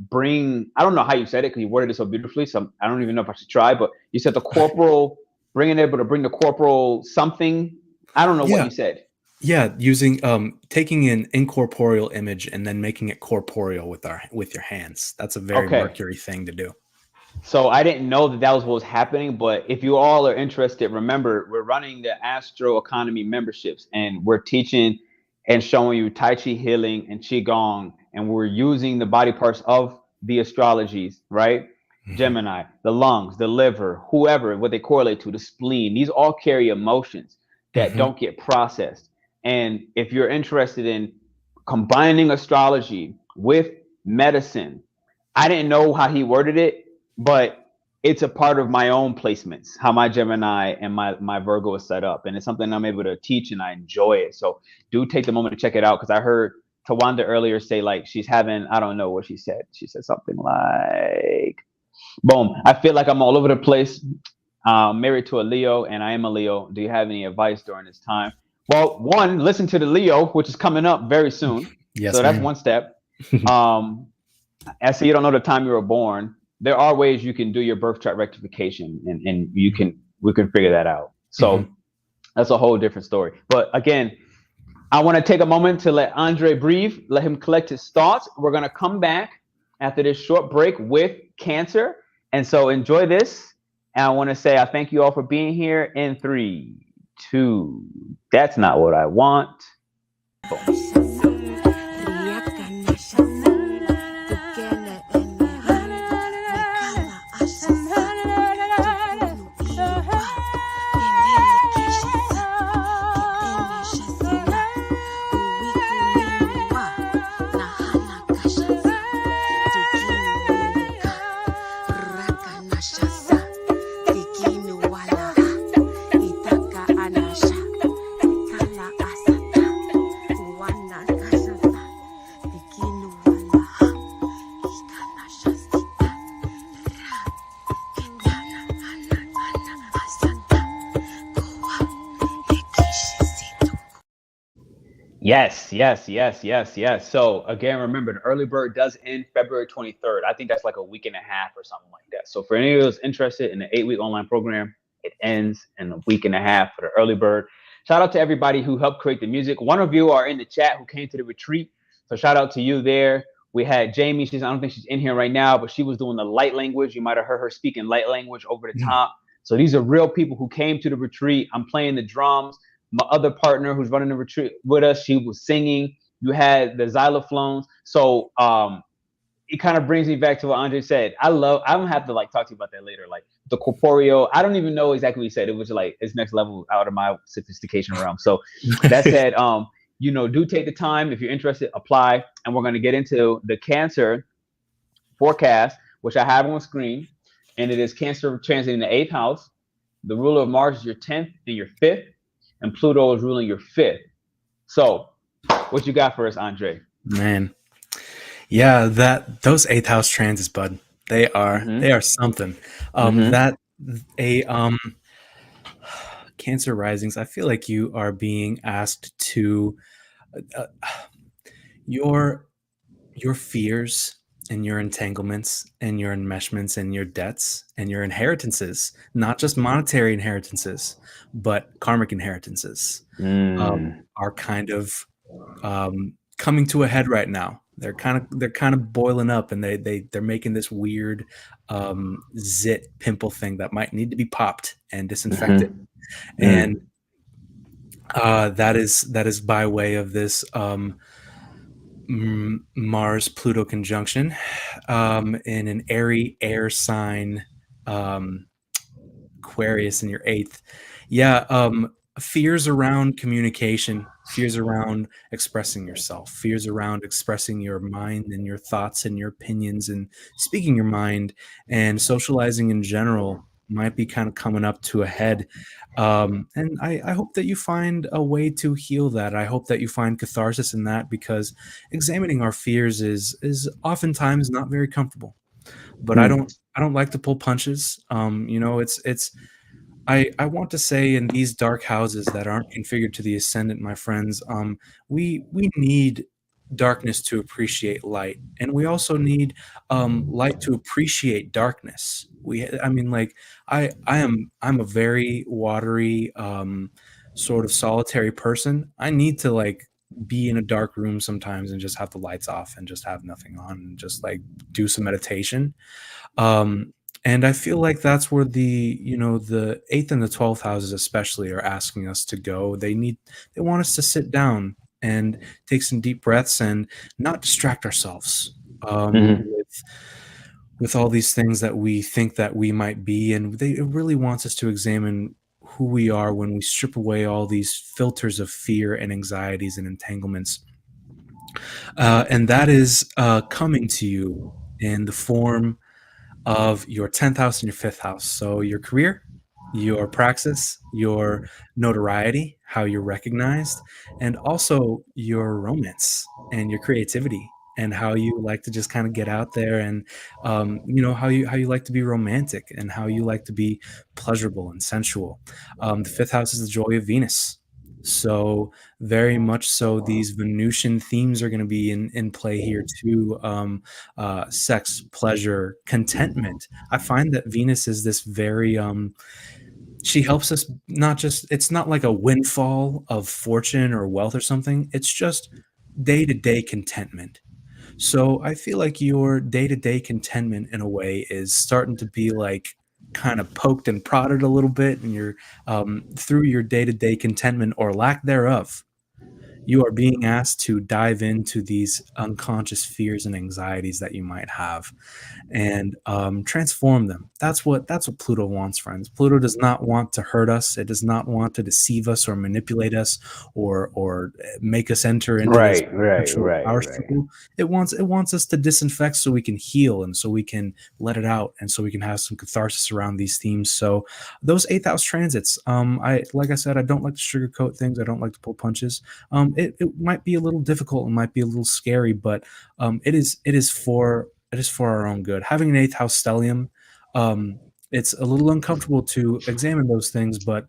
bring, I don't know how you said it because you worded it so beautifully. So I don't even know if I should try, but you said the corporal, able to bring the corporal something. I don't know what you said. Yeah, using taking an incorporeal image and then making it corporeal with your hands. That's a very Mercury thing to do. So I didn't know that was what was happening, but if you all are interested, remember, we're running the Astro Economy memberships, and we're teaching and showing you Tai Chi healing and Qigong, and we're using the body parts of the astrologies, right? Gemini, the lungs, the liver, whoever, what they correlate to, the spleen. These all carry emotions that don't get processed. And if you're interested in combining astrology with medicine, I didn't know how he worded it, but it's a part of my own placements, how my Gemini and my Virgo is set up. And it's something I'm able to teach, and I enjoy it. So do take the moment to check it out, because I heard Tawanda earlier say, like, she's having, I don't know what she said. She said something like, boom, I feel like I'm all over the place. Married to a Leo, and I am a Leo. Do you have any advice during this time? Well, one, listen to the Leo, which is coming up very soon. Yes, so that's one step. As so you don't know the time you were born, there are ways you can do your birth chart rectification, and we can figure that out. So That's a whole different story. But again, I want to take a moment to let Andre breathe, let him collect his thoughts. We're going to come back after this short break with Cancer. And so enjoy this. And I want to say I thank you all for being here in 3, 2. That's not what I want. Boom. Yes, yes, yes, yes, yes. So again, remember the early bird does end February 23rd. I think that's like a week and a half or something like that. So for any of those interested in the 8-week online program, it ends in a week and a half for the early bird. Shout out to everybody who helped create the music. One of you are in the chat who came to the retreat. So shout out to you there. We had Jamie. I don't think she's in here right now, but she was doing the light language. You might have heard her speaking light language over the top. So these are real people who came to the retreat. I'm playing the drums. My other partner who's running the retreat with us, she was singing. You had the xylophones. So it kind of brings me back to what Andre said. I'm gonna have to like talk to you about that later. Like the corporeal, I don't even know exactly what he said. It was like it's next level out of my sophistication realm. So that said, do take the time if you're interested, apply, and we're gonna get into the Cancer forecast, which I have on screen, and it is Cancer transiting the 8th house. The ruler of Mars is your 10th and your 5th, and Pluto is ruling your 5th. So, what you got for us, Andre? Man, yeah, those 8th house transits, bud. They are something. That Cancer risings. I feel like you are being asked to your fears and your entanglements and your enmeshments and your debts and your inheritances, not just monetary inheritances, but karmic inheritances, are kind of coming to a head right now. They're kind of boiling up, and they're making this weird zit pimple thing that might need to be popped and disinfected. And that is by way of this Mars Pluto conjunction in an airy air sign, Aquarius in your 8th. Yeah, fears around communication, fears around expressing yourself, fears around expressing your mind and your thoughts and your opinions and speaking your mind and socializing in general might be kind of coming up to a head. And I hope that you find a way to heal that. I hope that you find catharsis in that, because examining our fears is oftentimes not very comfortable. But I don't like to pull punches. It's I want to say, in these dark houses that aren't configured to the ascendant, my friends, we need darkness to appreciate light, and we also need light to appreciate darkness. I'm a very watery, sort of solitary person. I need to like be in a dark room sometimes and just have the lights off and just have nothing on and just like do some meditation. And I feel like that's where the 8th and the 12th houses especially are asking us to go. They want us to sit down and take some deep breaths and not distract ourselves with all these things that we think that we might be. And it really wants us to examine who we are when we strip away all these filters of fear and anxieties and entanglements. And that is coming to you in the form of your 10th house and your 5th house. So your career, your praxis, your notoriety, how you're recognized, and also your romance and your creativity, and how you like to just kind of get out there, and how you like to be romantic, and how you like to be pleasurable and sensual. The 5th house is the joy of Venus. So very much so, these Venusian themes are going to be in play here too. Sex, pleasure, contentment. I find that Venus is this very she helps us not just, it's not like a windfall of fortune or wealth or something. It's just day-to-day contentment. So I feel like your day-to-day contentment in a way is starting to be like kind of poked and prodded a little bit, and you're through your day-to-day contentment or lack thereof, you are being asked to dive into these unconscious fears and anxieties that you might have, and transform them. That's what Pluto wants, friends. Pluto does not want to hurt us. It does not want to deceive us or manipulate us or make us enter into this sexual power Right. struggle. It wants us to disinfect so we can heal and so we can let it out and so we can have some catharsis around these themes. So those eighth house transits, I like I said, I don't like to sugarcoat things. I don't like to pull punches. It might be a little difficult. It might be a little scary, but it is for our own good. Having an eighth house stellium, it's a little uncomfortable to examine those things, but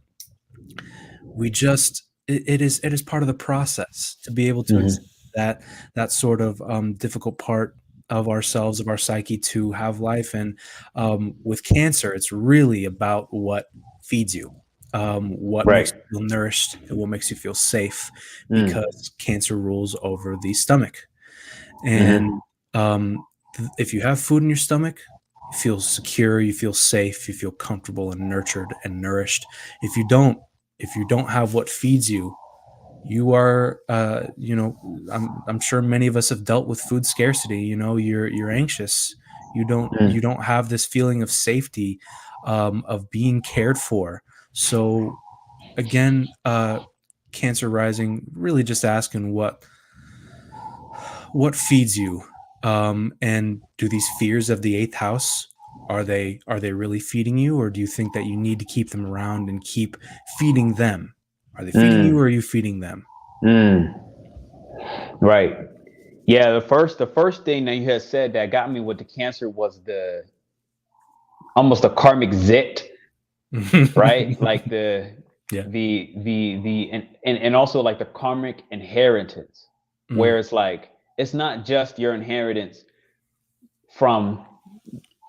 it is part of the process to be able to examine that sort of difficult part of ourselves, of our psyche, to have life. And with Cancer, it's really about what feeds you, what makes you feel nourished, and what makes you feel safe, because Cancer rules over the stomach. And if you have food in your stomach, you feel secure, you feel safe, you feel comfortable and nurtured and nourished. If you don't have what feeds you, you are, I'm sure many of us have dealt with food scarcity. You're anxious. You don't have this feeling of safety, of being cared for. So again, Cancer rising, really just asking what feeds you, and do these fears of the eighth house, are they really feeding you, or do you think that you need to keep them around and keep feeding them? Are they feeding you, or are you feeding them? Right. Yeah, the first thing that you had said that got me with the Cancer was the almost a karmic zit, right? Like the Yeah. the and also like the karmic inheritance, where it's like it's not just your inheritance from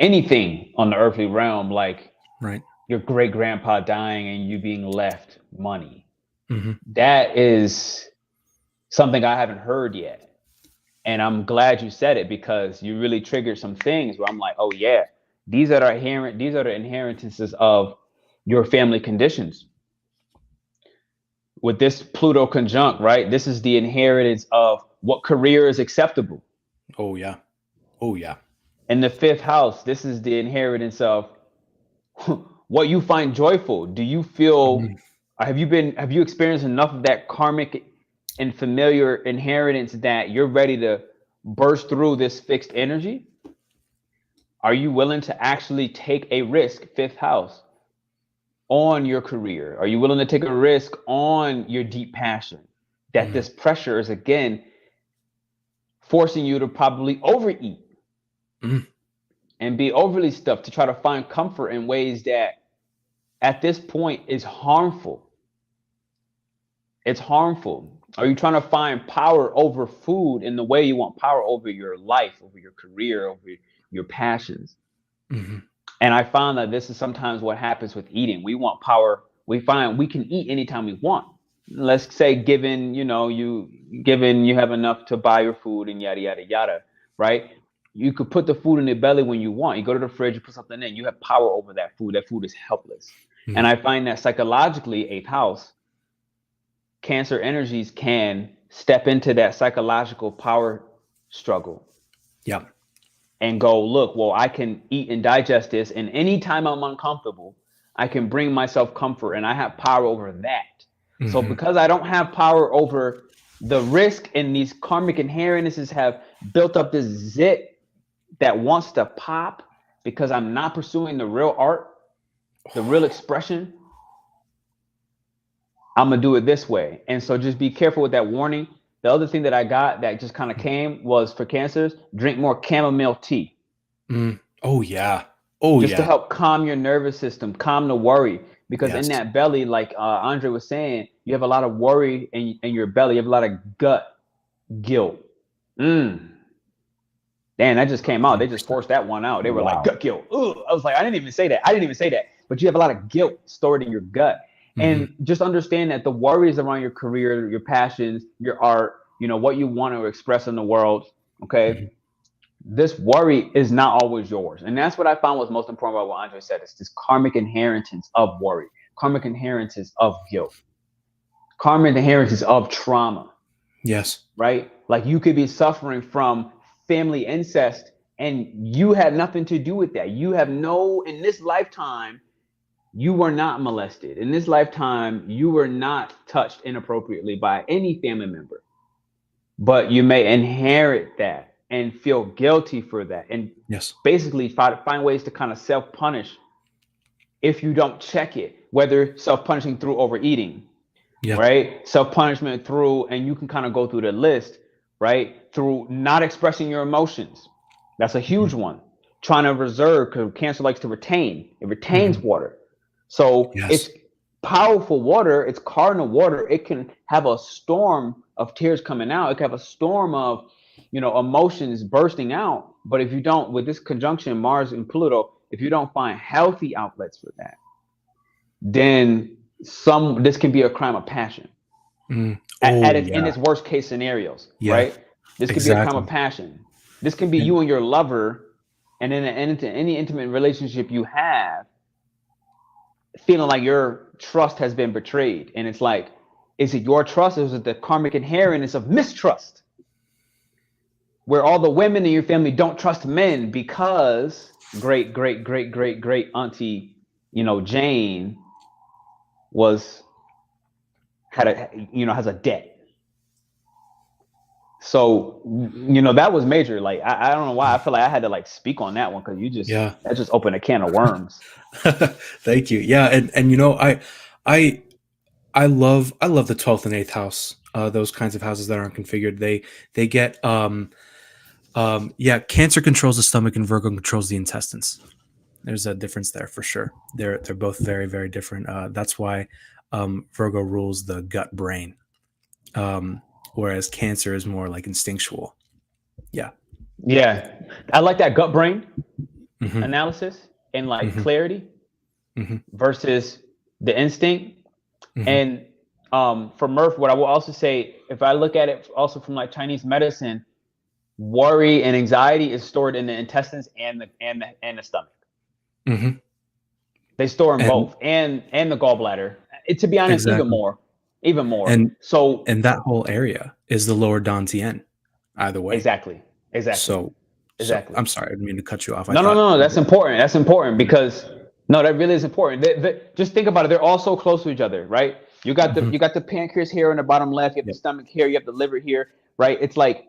anything on the earthly realm, like Right. your great grandpa dying and you being left money. Mhm. That is something I haven't heard yet. And I'm glad you said it, because you really triggered some things where I'm like, oh yeah, these are the inheritances of your family conditions. With this Pluto conjunct, right? This is the inheritance of what career is acceptable. Oh yeah. Oh yeah. In the fifth house, this is the inheritance of what you find joyful. Do you feel, have you experienced enough of that karmic and familiar inheritance that you're ready to burst through this fixed energy? Are you willing to actually take a risk, fifth house, on your career? Are you willing to take a risk on your deep passion? That this pressure is again forcing you to probably overeat and be overly stuffed to try to find comfort in ways that at this point is harmful. It's harmful. Are you trying to find power over food in the way you want power over your life, over your career, over your passions? And I found that this is sometimes what happens with eating. We want power. We find we can eat anytime we want. Let's say given you have enough to buy your food and yada yada yada, right? You could put the food in your belly when you want. You go to the fridge, you put something in, you have power over that food. That food is helpless. And I find that psychologically, eighth house, Cancer energies can step into that psychological power struggle. Yeah. And go, look, well, I can eat and digest this, and anytime I'm uncomfortable, I can bring myself comfort, and I have power over that. So because I don't have power over the risk, and these karmic inheritances have built up this zit that wants to pop, because I'm not pursuing the real art, the real expression, I'm gonna do it this way. And so just be careful with that warning. The other thing that I got that just kind of came was for Cancers, drink more chamomile tea. Oh yeah. Oh Just to yeah. help calm your nervous system, calm the worry. Because in Yes. that belly, like Andre was saying, you have a lot of worry in your belly. You have a lot of gut guilt. Damn, that just came out. They just 100%. forced that one out. They were like, Wow. gut guilt. Ugh. I was like, I didn't even say that. but you have a lot of guilt stored in your gut. Mm-hmm. And just understand that the worries around your career, your passions, your art, what you want to express in the world, okay? Mm-hmm. This worry is not always yours. And that's what I found was most important about what Andre said. It's this karmic inheritance of worry, karmic inheritance of guilt, karmic inheritance of trauma. Yes. Right? Like you could be suffering from family incest and you had nothing to do with that. In this lifetime, you were not molested. In this lifetime, you were not touched inappropriately by any family member. But you may inherit that and feel guilty for that. And Yes. basically find ways to kind of self-punish if you don't check it, whether self-punishing through overeating, Yeah. right? Self-punishment through, and you can kind of go through the list, right? Through not expressing your emotions. That's a huge one. Trying to reserve, because Cancer likes to retain. It retains water. So Yes. it's powerful water. It's cardinal water. It can have a storm of tears coming out. It can have a storm of, emotions bursting out. But if you don't, with this conjunction, Mars and Pluto, if you don't find healthy outlets for that, then this can be a crime of passion. In its worst case scenarios, right? This could be a crime of passion. This can be you and your lover, and in any intimate relationship you have, feeling like your trust has been betrayed. And it's like, is it your trust, or is it the karmic inheritance of mistrust, where all the women in your family don't trust men because great auntie, Jane has a debt. So, that was major. Like, I don't know why I feel like I had to like speak on that one, because that just opened a can of worms. Thank you. Yeah. And I love the 12th and 8th house, those kinds of houses that aren't configured. They get, Cancer controls the stomach and Virgo controls the intestines. There's a difference there for sure. They're both very, very different. That's why Virgo rules the gut brain, whereas Cancer is more like instinctual. Yeah. I like that gut brain analysis and like clarity versus the instinct. And for Murph, what I will also say, if I look at it also from like Chinese medicine, worry and anxiety is stored in the intestines and the stomach. They store in both, and the gallbladder. To be honest, even more. And that whole area is the lower dantian, either way. Exactly. So I'm sorry, I didn't mean to cut you off. No. That's important. That's important because that really is important. Just think about it. They're all so close to each other, right? You got the pancreas here in the bottom left. You have the stomach here. You have the liver here, right? It's like,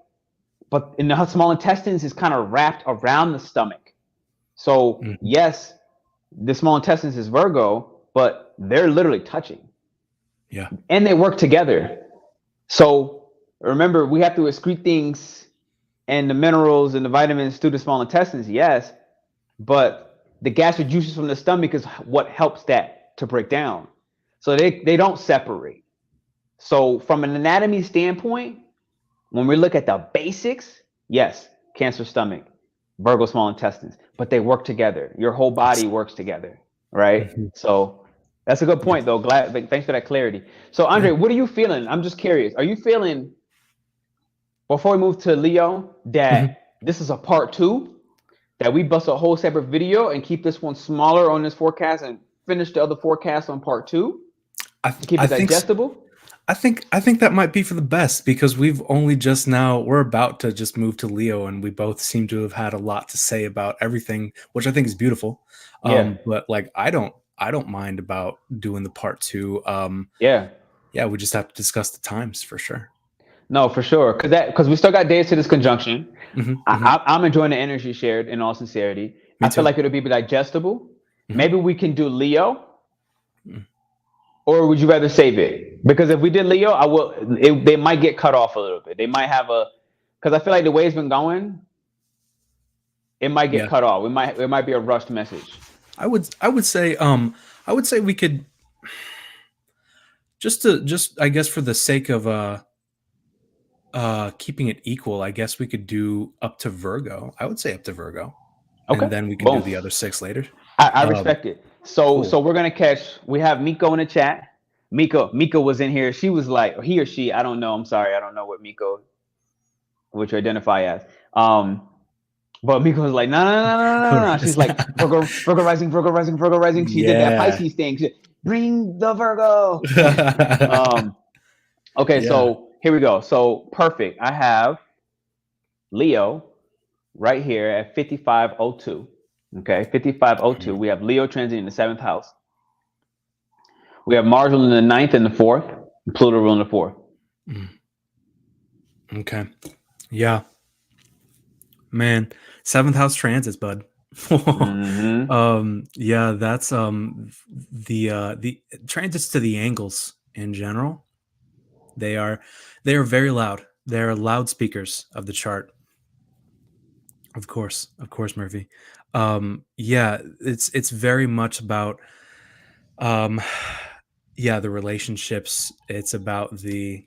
but in the small intestines is kind of wrapped around the stomach. So yes, the small intestines is Virgo, but they're literally touching. Yeah. And they work together. So remember, we have to excrete things and the minerals and the vitamins through the small intestines, yes, but the gastric juices from the stomach is what helps that to break down. So they don't separate. So from an anatomy standpoint, when we look at the basics, yes, Cancer stomach, Virgo small intestines, but they work together. Your whole body works together, right? So that's a good point, though. Thanks for that clarity. So Andre, what are you feeling? I'm just curious. Are you feeling, before we move to Leo, that this is a part 2, that we bust a whole separate video and keep this one smaller on this forecast and finish the other forecast on part 2 to keep it digestible? I think that might be for the best, because we're about to just move to Leo, and we both seem to have had a lot to say about everything, which I think is beautiful. But like, I don't mind about doing the part 2. We just have to discuss the times for sure. No, for sure, because we still got days to this conjunction. I'm enjoying the energy shared, in all sincerity. I feel like it'll be digestible. Maybe we can do Leo. Or would you rather save it? Because if we did Leo, they might get cut off a little bit. They might have because I feel like the way it's been going, it might get cut off. It might be a rushed message. I would say we could just I guess for the sake of keeping it equal, I guess we could do up to Virgo. I would say up to Virgo. Okay. And then we can do the other 6 later. I respect it. So Cool. so we're gonna catch. We have Miko in the chat. Miko was in here. She was like, he or she, I don't know. I'm sorry, I don't know what Miko, what you identify as. But Miko was like, no, no, no, no, no, no, no. She's like, Virgo rising, Virgo rising, Virgo rising. She did that Yeah. Pisces thing. Bring the Virgo. Okay, Yeah. so here we go. So perfect. I have Leo right here at 5502. Okay, 5502. We have Leo transiting in the seventh house. We have Mars ruling the ninth and the fourth, and Pluto ruling the fourth. Okay. Yeah. Man, seventh house transits, bud. Yeah, that's the transits to the angles in general. They are very loud. They're loudspeakers of the chart. Of course, Murphy. Yeah, it's very much about yeah, the relationships. It's about the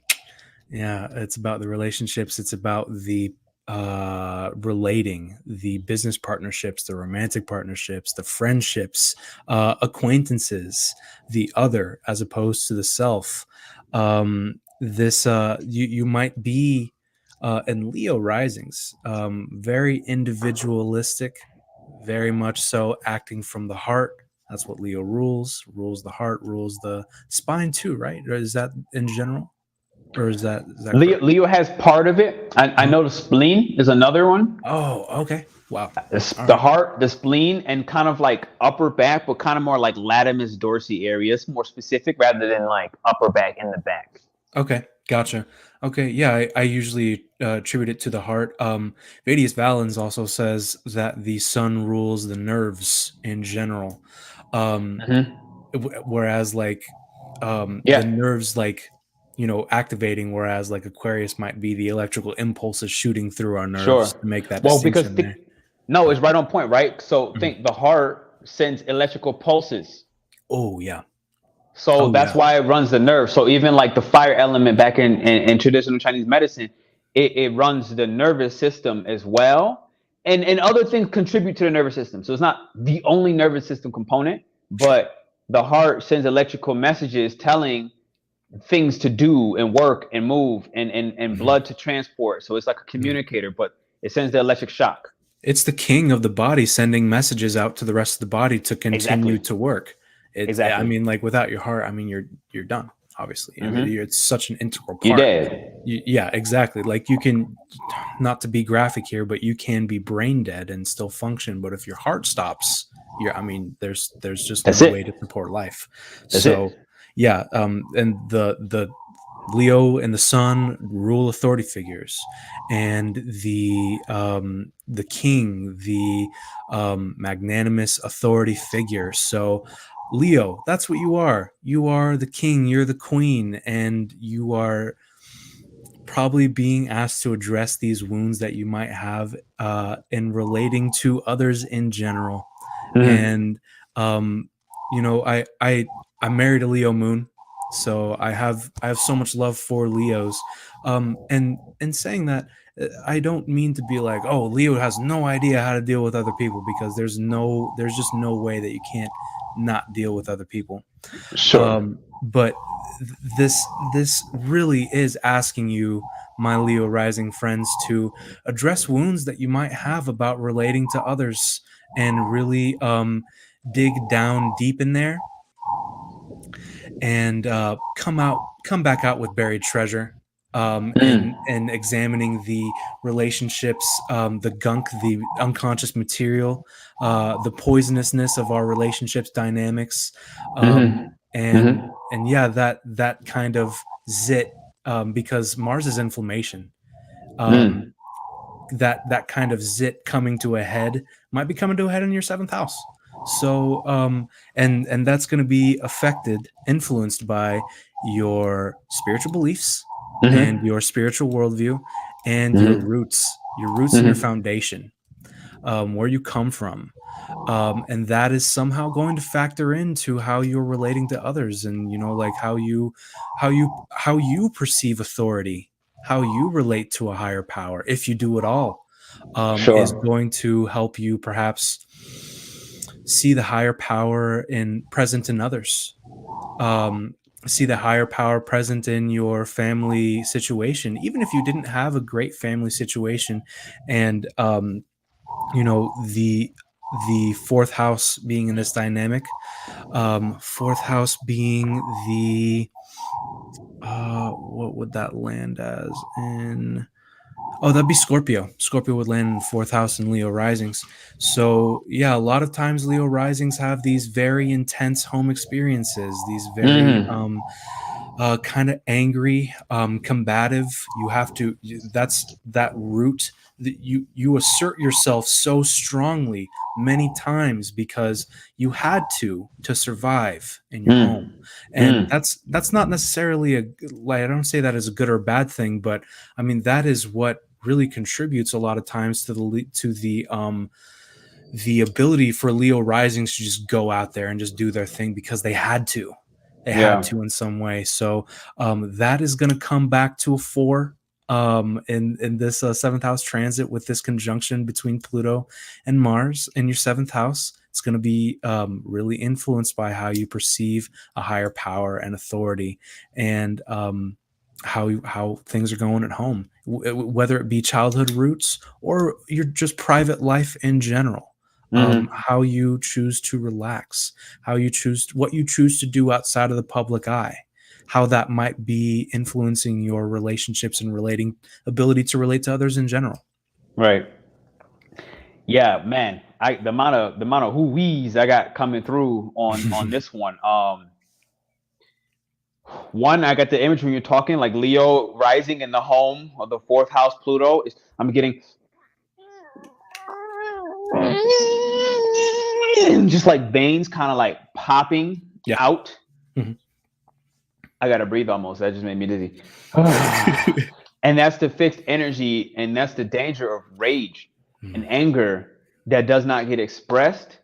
relationships. It's about the relating, the business partnerships, the romantic partnerships, the friendships, acquaintances, the other as opposed to the self. This you might be in Leo risings, very individualistic, very much so acting from the heart. That's what Leo rules the heart, rules the spine too, right? Or is that in general? Or is that correct? Leo has part of it. I know the spleen is another one. Oh, okay. Wow. All The right. heart, the spleen, and kind of like upper back, but kind of more like latimus dorsi area. It's more specific rather than like upper back in the back. Okay. Gotcha. Okay. Yeah, I usually attribute it to the heart. Vedius Valens also says that the sun rules the nerves in general. Whereas like the Yeah, nerves like activating, whereas like Aquarius might be the electrical impulses shooting through our nerves sure. to make that Well, because distinction there. no, it's right on point, right? So Mhm. think the heart sends electrical pulses. Oh yeah. So Oh that's yeah. why it runs the nerve. So even like the fire element back in traditional Chinese medicine, it runs the nervous system as well. And other things contribute to the nervous system. So it's not the only nervous system component, but the heart sends electrical messages telling things to do and work and move and Mhm. blood to transport. So it's like a communicator, but it sends the electric shock. It's the king of the body sending messages out to the rest of the body to continue Exactly. to work. I Exactly. mean, like without your heart, I mean, you're done. Obviously, I mean, it's such an integral You part. dead. Yeah, exactly. Like you can, not to be graphic here, but you can be brain dead and still function. But if your heart stops, I mean, there's just That's no way to it. support life. That's So, it. yeah, and the Leo and the Sun rule authority figures, and the King, the magnanimous authority figure. So, Leo, that's what you are. You are the king. You're the queen, and you are probably being asked to address these wounds that you might have in relating to others in general. Mhm. And I'm married a Leo moon, so I have so much love for Leos. And in saying that, I don't mean to be like, oh, Leo has no idea how to deal with other people, because there's just no way that you can't not deal with other people. Sure. But this really is asking you, my Leo rising friends, to address wounds that you might have about relating to others, and really dig down deep in there, and come back out with buried treasure, Mm. and examining the relationships, the gunk, the unconscious material, the poisonousness of our relationships dynamics, Mhm. and Mhm. yeah, that kind of zit, because Mars is inflammation. um, Mm. that kind of zit coming to a head might be coming to a head in your seventh house. So and that's going to be affected, influenced by your spiritual beliefs, and Mhm. your spiritual worldview, and Mhm. your roots and your Mhm. foundation, where you come from. And that is somehow going to factor into how you're relating to others, and like how you perceive authority, how you relate to a higher power, if you do at all, is Sure. going to help you perhaps see the higher power present in others. See the higher power present in your family situation, even if you didn't have a great family situation. And the fourth house being in this dynamic, fourth house being the what would that land as in? Oh, that'd be Scorpio. Scorpio would land in the fourth house in Leo risings. So yeah, a lot of times Leo risings have these very intense home experiences, these very Mm. kind of angry, combative. You have to. That's that root that you assert yourself so strongly many times because you had to survive in your home, Mm. and Mm. that's not necessarily like, I don't say that as a good or bad thing, but I mean that is what really contributes a lot of times to the ability for Leo risings to just go out there and just do their thing because they had to. They had Yeah. to in some way. So that is going to come back to a 4 in this seventh house transit with this conjunction between Pluto and Mars in your seventh house. It's going to be really influenced by how you perceive a higher power and authority, and how things are going at home, whether it be childhood roots or your just private life in general. Mm. How you choose to relax, what you choose to do outside of the public eye, how that might be influencing your relationships and ability to relate to others in general. Right. Yeah, man. The amount of who-wees I got coming through on this one. One, I got the image when you're talking, like Leo rising in the home of the fourth house Pluto. I'm getting just like veins kind of like popping Yeah. out. Mhm. I gotta breathe almost. That just made me dizzy. And that's the fixed energy, and that's the danger of rage and Mm. anger that does not get expressed,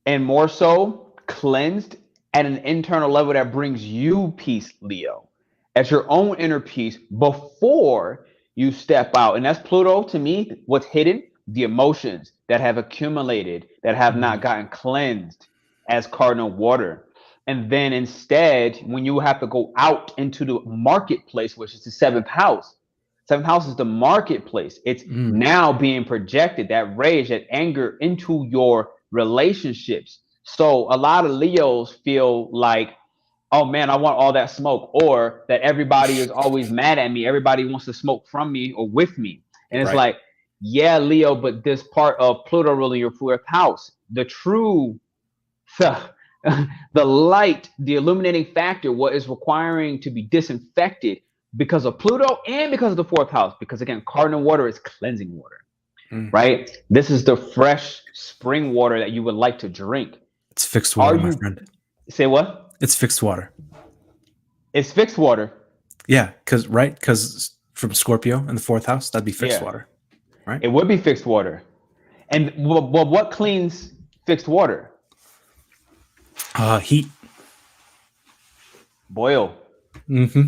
and more so cleansed at an internal level that brings you peace, Leo, at your own inner peace before you step out. And that's Pluto to me, what's hidden, the emotions that have accumulated, that have not Mm. gotten cleansed as cardinal water. And then instead, when you have to go out into the marketplace, which is the seventh house is the marketplace. It's Mm. now being projected, that rage, that anger, into your relationships. So a lot of Leos feel like, oh man, I want all that smoke, or that everybody is always mad at me. Everybody wants to smoke from me or with me. And it's Right. like, yeah, Leo, but this part of Pluto ruling your fourth house, the true, the light, the illuminating factor, what is requiring to be disinfected because of Pluto and because of the fourth house. Because again, cardinal water is cleansing water, Mm. right? This is the fresh spring water that you would like to drink. It's fixed Are water, my you, friend. say what? It's fixed water. It's fixed water. Yeah, because from Scorpio in the fourth house, that'd be fixed Yeah, water, right? it would be fixed water. And well, what cleans fixed water? Heat. Boil. Mm-hmm.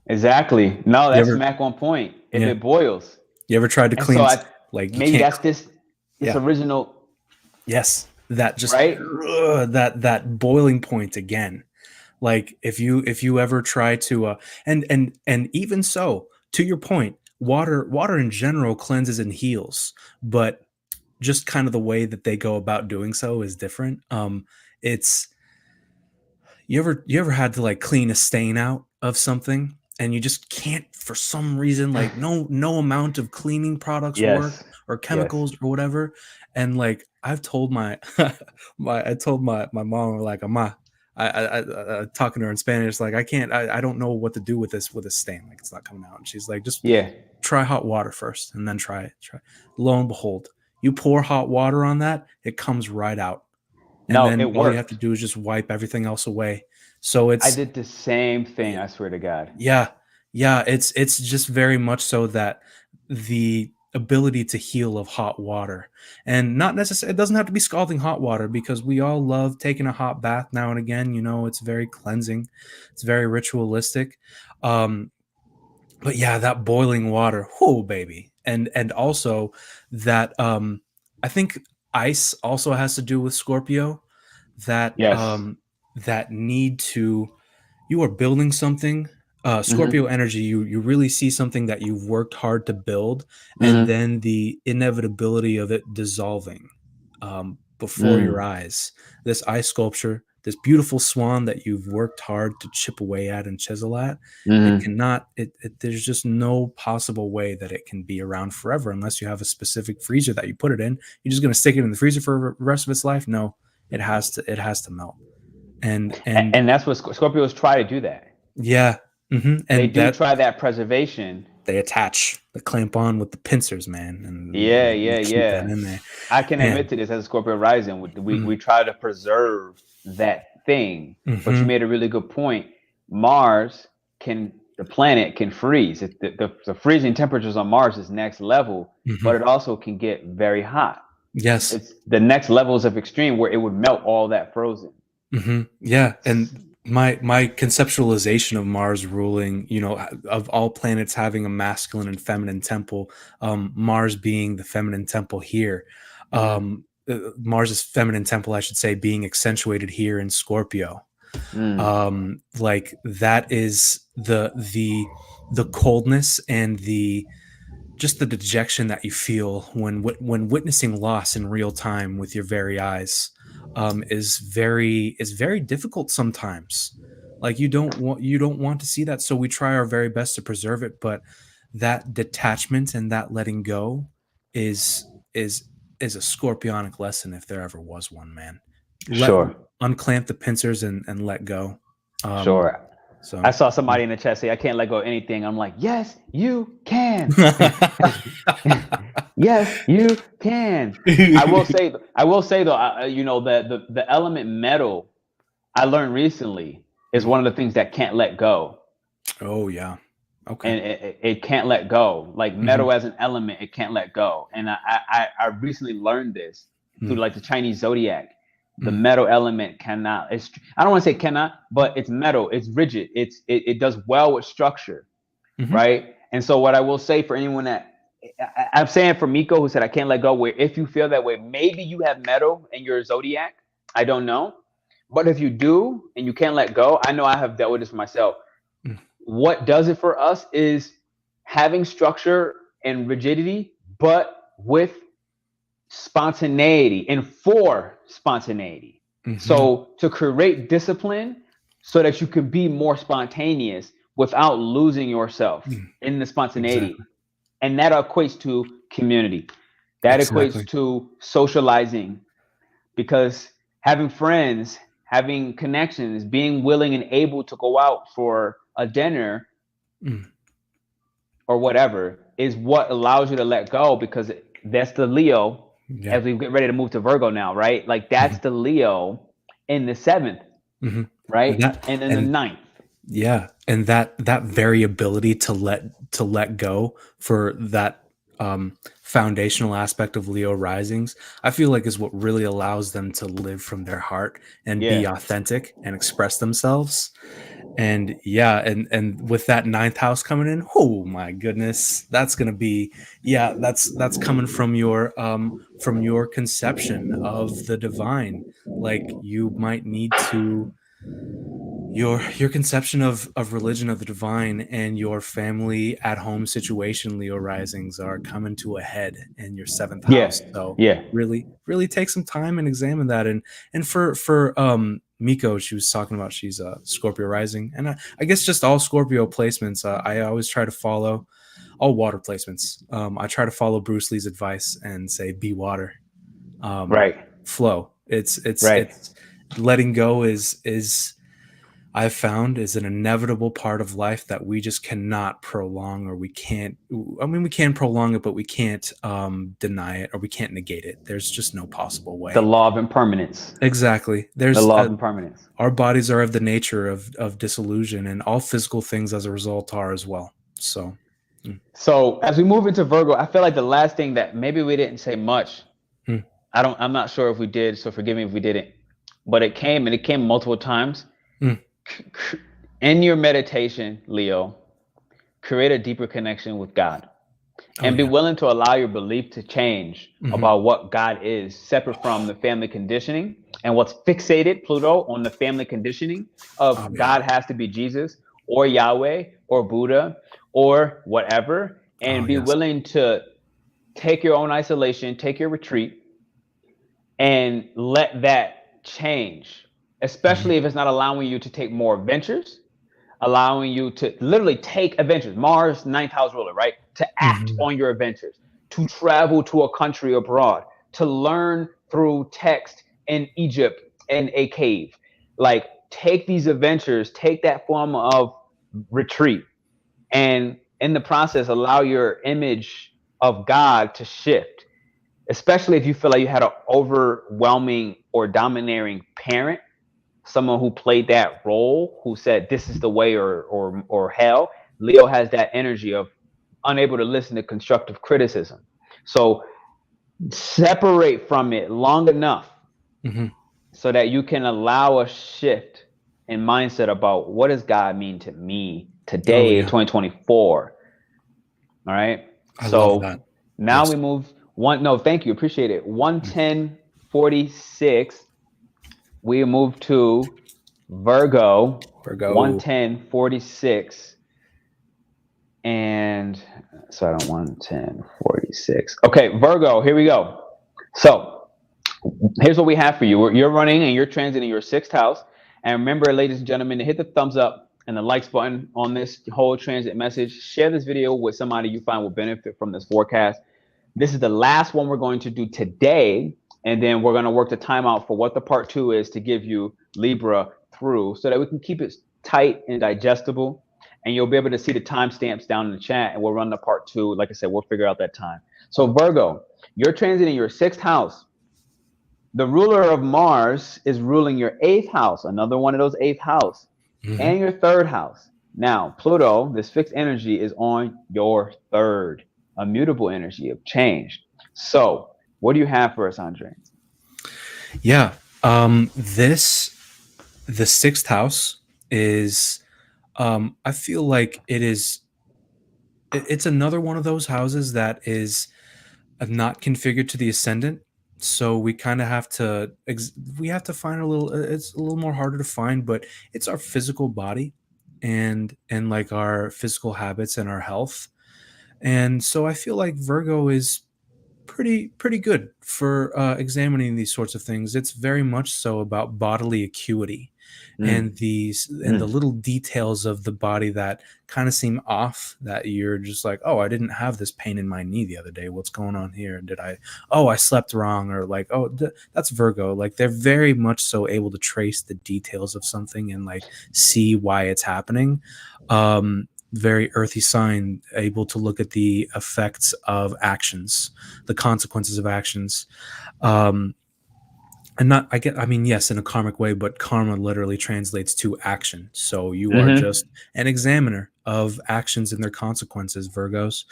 Exactly. No, You that's ever, smack on point. If yeah, it boils. you ever tried to And so clean, I like you maybe can't, that's this yeah, original, yes, that just right? that boiling point again. Like if you ever try to and even so, to your point, water in general cleanses and heals, but just kind of the way that they go about doing so is different. It's you ever had to like clean a stain out of something and you just can't for some reason, like no amount of cleaning products work Yes. or Yes. chemicals or whatever. And like I've told my I told my mom, like, "Ama, I talking to her in Spanish, like, I don't know what to do with this stain, like it's not coming out." And she's like, "Just Yeah. try hot water first and then try it." Lo and behold, you pour hot water on that, it comes right out, and No, then it all you have to worked. do is just wipe everything else away. So I it's did the same thing, I swear to God. yeah, yeah, it's just very much so that the ability to heal of hot water, and not necessarily, it doesn't have to be scalding hot water, because we all love taking a hot bath now and again. It's very cleansing, it's very ritualistic. um but yeah, that boiling water, whoo baby. And also that I think ice also has to do with Scorpio. That Yes. that need to, you are building something. Mm-hmm. Scorpio energy, you really see something that you've worked hard to build, and Mm-hmm. then the inevitability of it dissolving before your Mm. eyes. This ice sculpture, this beautiful swan that you've worked hard to chip away at and chisel at, it Mm-hmm. cannot. There's just no possible way that it can be around forever unless you have a specific freezer that you put it in. You're just going to stick it in the freezer for the rest of its life? No, it has to. It has to melt. And And that's what Scorpios try to do that. yeah, They and do that try that preservation. they attach, they clamp on with the pincers, man, and Yeah, they yeah, keep that yeah. in there. I can admit And to this as a Scorpio rising. mm, We try to preserve that thing. But you hmm made a really good point. Mars the planet can freeze. The freezing temperatures on Mars is next level, hmm but it also can get very hot. yes, It's the next levels of extreme where it would melt all that frozen. yeah, and my conceptualization of Mars ruling, of all planets having a masculine and feminine temple, Mars being the feminine temple here, Mm-hmm. Mars's feminine temple, I should say, being accentuated here in Scorpio. Mm. Like that is the coldness and the just the dejection that you feel when witnessing loss in real time with your very eyes, is very difficult sometimes. Like you don't want to see that, so we try our very best to preserve it, but that detachment and that letting go is is is a scorpionic lesson if there ever was one, man. Let Sure. Unclamp the pincers and let go. um Sure. I so saw somebody in the chat say, I can't let go of anything. I'm like, yes, you can. Yes, you can. I will say though, the element metal I learned recently is one of the things that can't let go, Oh yeah. Okay. and it can't let go. Like hmm metal as an element, it can't let go. And I recently learned this through mm like the Chinese zodiac. The mm metal element cannot. I don't want to say cannot, but it's metal. It's rigid. It does well with structure, hmm right? And so what I will say for anyone that I'm saying for Miko who said I can't let go, where if you feel that way, maybe you have metal in your zodiac. I don't know. But if you do and you can't let go, I know I have dealt with this myself. mm What does it for us is having structure and rigidity, but with spontaneity and for spontaneity. hmm So to create discipline so that you can be more spontaneous without losing yourself mm in the spontaneity. Exactly. And that equates to community. That equates Exactly. to socializing, because having friends, having connections, being willing and able to go out for a dinner Mm. or whatever is what allows you to let go, because that's the Leo Yeah. as we get ready to move to Virgo now, right? Like that's hmm the Leo in the seventh, hmm right? That And in the and ninth. yeah, and that variability to let go for that foundational aspect of Leo risings, I feel like is what really allows them to live from their heart and be Yeah. authentic and express themselves. And yeah, and with that ninth house coming in, oh my goodness, that's gonna be, yeah, that's coming from your conception of the divine. Like you might need to, your conception of religion of the divine and your family at home situation, Leo risings, are coming to a head in your seventh Yeah. house. So Yeah. really take some time and examine that. And for Miko, she was talking about she's a Scorpio rising, and I guess just all Scorpio placements, I always try to follow all water placements. I try to follow Bruce Lee's advice and say be water. um Right. Flow. It's Right. letting go is, I've found, is an inevitable part of life that we just cannot prolong, or we can't. I mean, we can prolong it, but we can't deny it, or we can't negate it. There's just no possible The way. law of impermanence. Exactly. The There's law of impermanence. our bodies are of the nature of disillusion, and all physical things as a result are as well. So, mm, So as we move into Virgo, I feel like the last thing that maybe we didn't say much. mm, I'm not sure if we did, so forgive me if we didn't. But it came multiple times. mm, In your meditation, Leo, create a deeper connection with God. and be yeah. willing to allow your belief to change about what God is, separate from the family conditioning and what's fixated, Pluto, on the family conditioning of Yeah. God has to be Jesus or Yahweh or Buddha or whatever, and be Yes. willing to take your own isolation, take your retreat, and let that change, especially if it's not allowing you to take more adventures, allowing you to literally take adventures. Mars, ninth house ruler, right? To act on your adventures, to travel to a country abroad, to learn through text in Egypt in a cave. Like, take these adventures, take that form of retreat, and in the process, allow your image of God to shift, especially if you feel like you had an overwhelming or domineering parent, someone who played that role, who said this is the way or hell. Leo has that energy of unable to listen to constructive criticism. So separate from it long enough so that you can allow a shift in mindset about what does God mean to me Oh today, yeah. 2024. All right. I love So that. now Yes. we move one. No, thank you. Appreciate it. 11046. We move to Virgo. Virgo. 11046. And so I don't 11046. Okay, Virgo, here we go. So here's what we have for you. You're running and you're transiting your sixth house. And remember, ladies and gentlemen, to hit the thumbs up and the likes button on this whole transit message. Share this video with somebody you find will benefit from this forecast. This is the last one we're going to do today. And then we're going to work the timeout for what the part 2 is to give you Libra through so that we can keep it tight and digestible. And you'll be able to see the timestamps down in the chat, and we'll run the part 2. Like I said, we'll figure out that time. So Virgo, you're transiting your sixth house. The ruler of Mars is ruling your eighth house, another one of those eighth house, and your third house. Now, Pluto, this fixed energy, is on your third, a mutable energy of change. So, what do you have for us, Andre? Yeah. The sixth house is, I feel like it's another one of those houses that is not configured to the ascendant. So we kind of have to find it's a little more harder to find, but it's our physical body and like our physical habits and our health. And so I feel like Virgo is pretty good for examining these sorts of things. It's very much so about bodily acuity and the little details of the body that kind of seem off, that you're just like, oh, I didn't have this pain in my knee the other day, what's going on here? I slept wrong, or like, oh, that's Virgo. Like, they're very much so able to trace the details of something and like see why it's happening. Very earthy sign, able to look at the effects of actions, the consequences of actions. Yes, in a karmic way, but karma literally translates to action. So you are just an examiner of actions and their consequences, Virgos.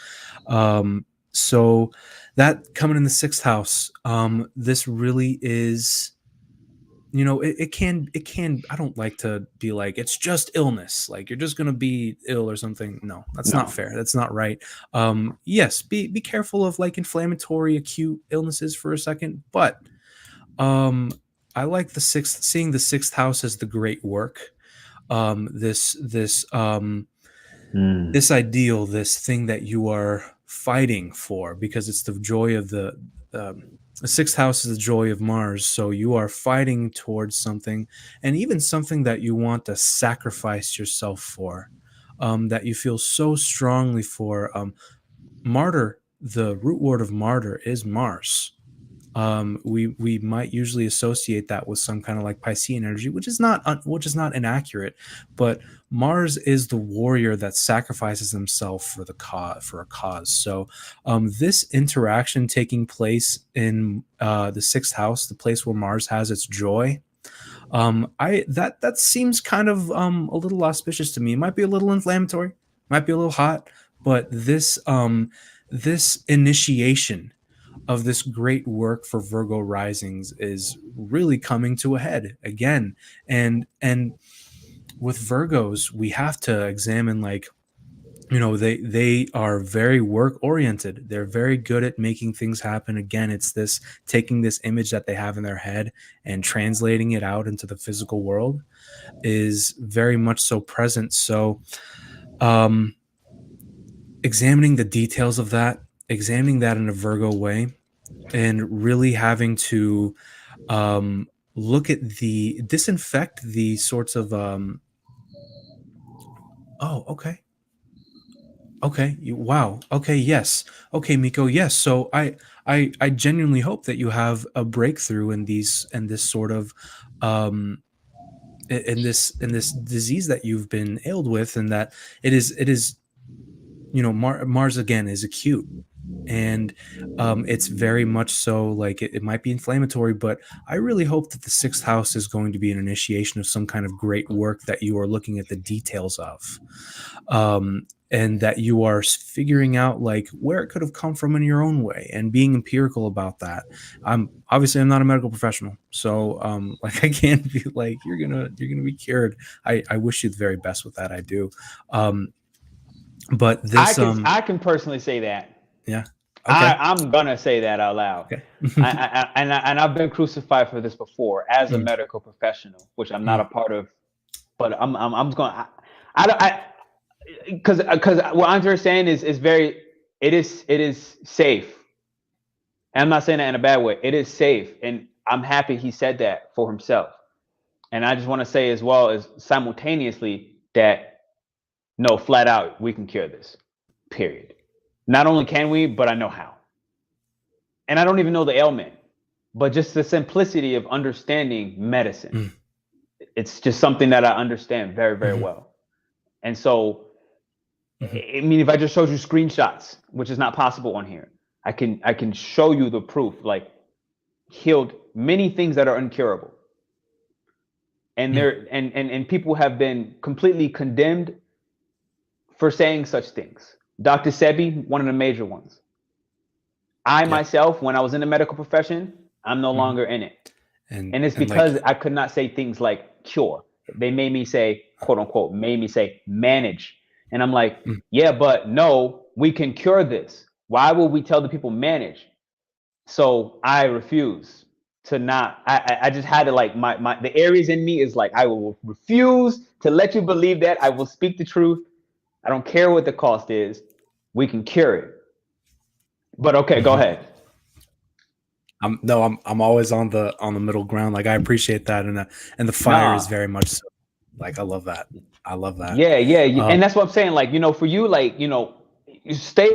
So that coming in the sixth house, this really is, it can, I don't like to be like, it's just illness, like you're just going to be ill or something. No, that's not fair. That's not right. Yes, be careful of like inflammatory acute illnesses for a second, but I like seeing the sixth house as the great work. This ideal, this thing that you are fighting for, because it's the joy of the sixth house is the joy of Mars. So you are fighting towards something, and even something that you want to sacrifice yourself for, that you feel so strongly for. Martyr, the root word of martyr is Mars. We might usually associate that with some kind of like Piscean energy, which is not inaccurate, but Mars is the warrior that sacrifices himself for a cause. So this interaction taking place in the sixth house, the place where Mars has its joy, that seems kind of a little auspicious to me. It might be a little inflammatory, might be a little hot, but this initiation of this great work for Virgo risings is really coming to a head again. And with Virgos, we have to examine, like, you know, they are very work oriented. They're very good at making things happen. Again, it's this taking this image that they have in their head and translating it out into the physical world is very much so present. So um examining the details of that, examining that in a Virgo way, and really having to look at the disinfect the sorts of oh, okay. Okay. Wow. Okay. Yes. Okay, Miko. Yes. So I genuinely hope that you have a breakthrough in these and this sort of um in this disease that you've been ailed with, and that it is you know, Mars again is acute, and it's very much so like it might be inflammatory, but I really hope that the sixth house is going to be an initiation of some kind of great work that you are looking at the details of, and that you are figuring out like where it could have come from in your own way and being empirical about that. I'm not a medical professional, so like I can't be like you're gonna be cured. I wish you the very best with that. I do. But this I can personally say that. yeah. Okay. I'm gonna say that out loud. Okay. And I've been crucified for this before as a Mm, medical professional, which I'm not a mm, part of. But I'm going. I don't. Because what Andre's saying is very. It is safe. And I'm not saying that in a bad way. It is safe, and I'm happy he said that for himself. And I just want to say as well as simultaneously that no, flat out, we can cure this. Period. Not only can we, but I know how. And I don't even know the ailment, but just the simplicity of understanding medicine. mm, It's just something that I understand very, very mhm, well. And so, mhm. I mean, if I just showed you screenshots, which is not possible on here, I can show you the proof, like healed many things that are incurable. And Mm, there and people have been completely condemned for saying such things. Dr. Sebi, one of the major ones. I yeah. myself, when I was in the medical profession, I'm no Mhm. longer in it. And it's And like because I could not say things like cure. They made me say, quote unquote, made me say manage. And I'm like, mm, yeah, but no, we can cure this. Why would we tell the people manage? So I refuse to not. I just had to like my the Aries in me is like I will refuse to let you believe that. I will speak the truth. I don't care what the cost is. We can cure it. But okay, go mhm. ahead. I'm always on the middle ground. Like I appreciate that, and the fire is Nah, very much so. Like I love that. I love that. yeah, Um, and that's what I'm saying. Like, for you, like, you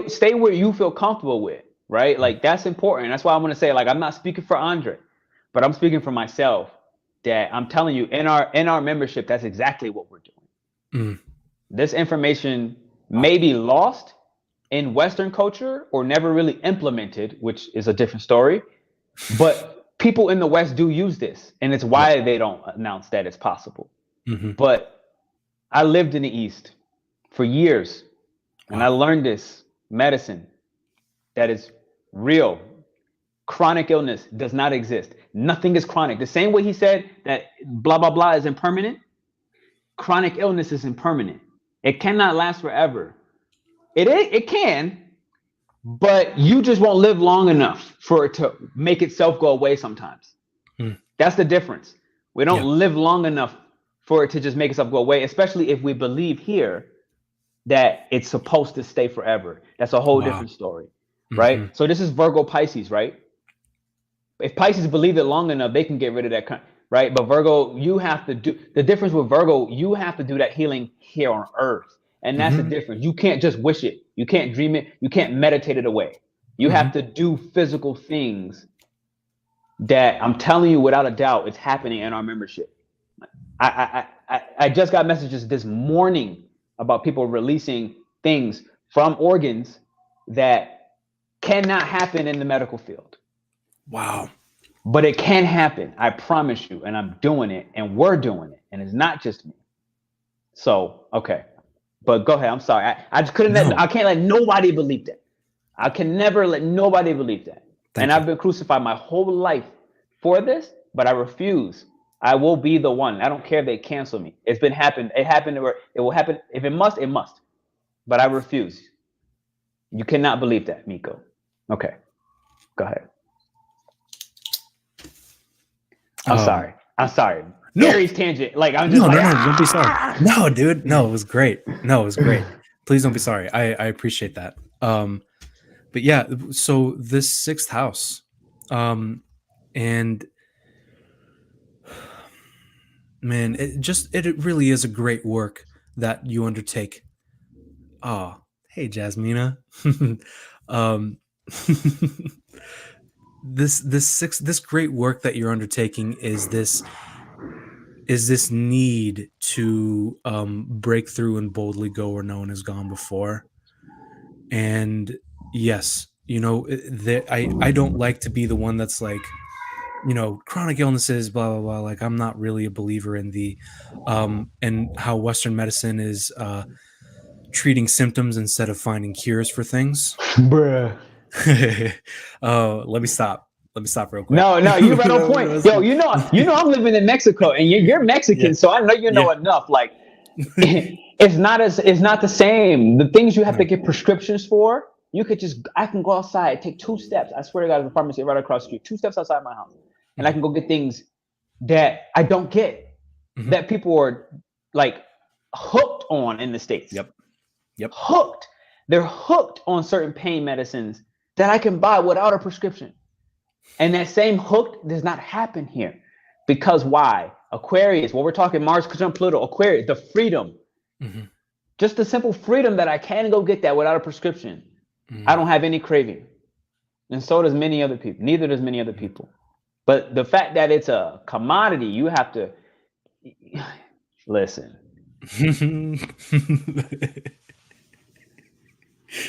stay where you feel comfortable with, right? mm, Like that's important. That's why I'm gonna say, like, I'm not speaking for Andre, but I'm speaking for myself. That I'm telling you, in our membership, that's exactly what we're doing. mm, This information wow. may be lost in Western culture or never really implemented, which is a different story. But people in the West do use this, and it's Yep. why they don't announce that it's possible. Hmm. But I lived in the East for years, and I Wow. learned this medicine that is real. Chronic illness does not exist. Nothing is chronic. The same way he said that blah blah blah is impermanent, chronic illness is impermanent. It cannot last forever. It can, but you just won't live long enough for it to make itself go away sometimes. Mm, That's the difference. We don't yeah. live long enough for it to just make itself go away, especially if we believe here that it's supposed to stay forever. That's a whole Wow. different story, Hmm. right? So this is Virgo Pisces, right? If Pisces believe it long enough, they can get rid of that, right? But Virgo, you have to do the difference with Virgo. You have to do that healing here on Earth, and that's the Hmm. difference. You can't just wish it. You can't dream it. You can't meditate it away. You have Hmm. to do physical things that I'm telling you without a doubt, it's happening in our membership. I just got messages this morning about people releasing things from organs that cannot happen in the medical field. Wow. But it can happen. I promise you. And I'm doing it and we're doing it. And it's not just me. So, okay. But go ahead. I'm sorry. I just couldn't let, No. I can't let nobody believe that. I can never let nobody believe that. And Thank you. I've been crucified my whole life for this, but I refuse. I will be the one. I don't care if they cancel me. It's been happened. It happened where it will happen. If it must, it must. but I refuse. You cannot believe that, Miko. Okay, go ahead. I'm sorry. I'm sorry. No. Aries tangent. Like I'm just No, like, don't be sorry. No, dude. No, it was great. No, it was great. Please don't be sorry. I appreciate that. But yeah, so this sixth house, and man, it really is a great work that you undertake. Oh, hey, Jasmina. um, this great work that you're undertaking is this need to break through and boldly go where no one has gone before. And yes, you know, I don't like to be the one that's like, you know, chronic illnesses, blah blah blah. Like I'm not really a believer in the and how Western medicine is treating symptoms instead of finding cures for things. bruh. Oh, let me stop real quick. No, you right on point. Yo, you know, I'm living in Mexico, and you're Mexican, Yeah. so I know you know enough. Like, it's not the same. The things you have to get prescriptions for, I can go outside, take 2 steps. I swear to God, there's a pharmacy right across the street, 2 steps outside my house, and I can go get things that I don't get, that people are like hooked on in the States. Yep. Hooked. They're hooked on certain pain medicines that I can buy without a prescription. And that same hook does not happen here. Because why? Aquarius, well, we're talking Mars conjunct Pluto, Aquarius, the freedom. Just the simple freedom that I can go get that without a prescription. I don't have any craving. And so does many other people. Neither does many other people. But the fact that it's a commodity, you have to listen.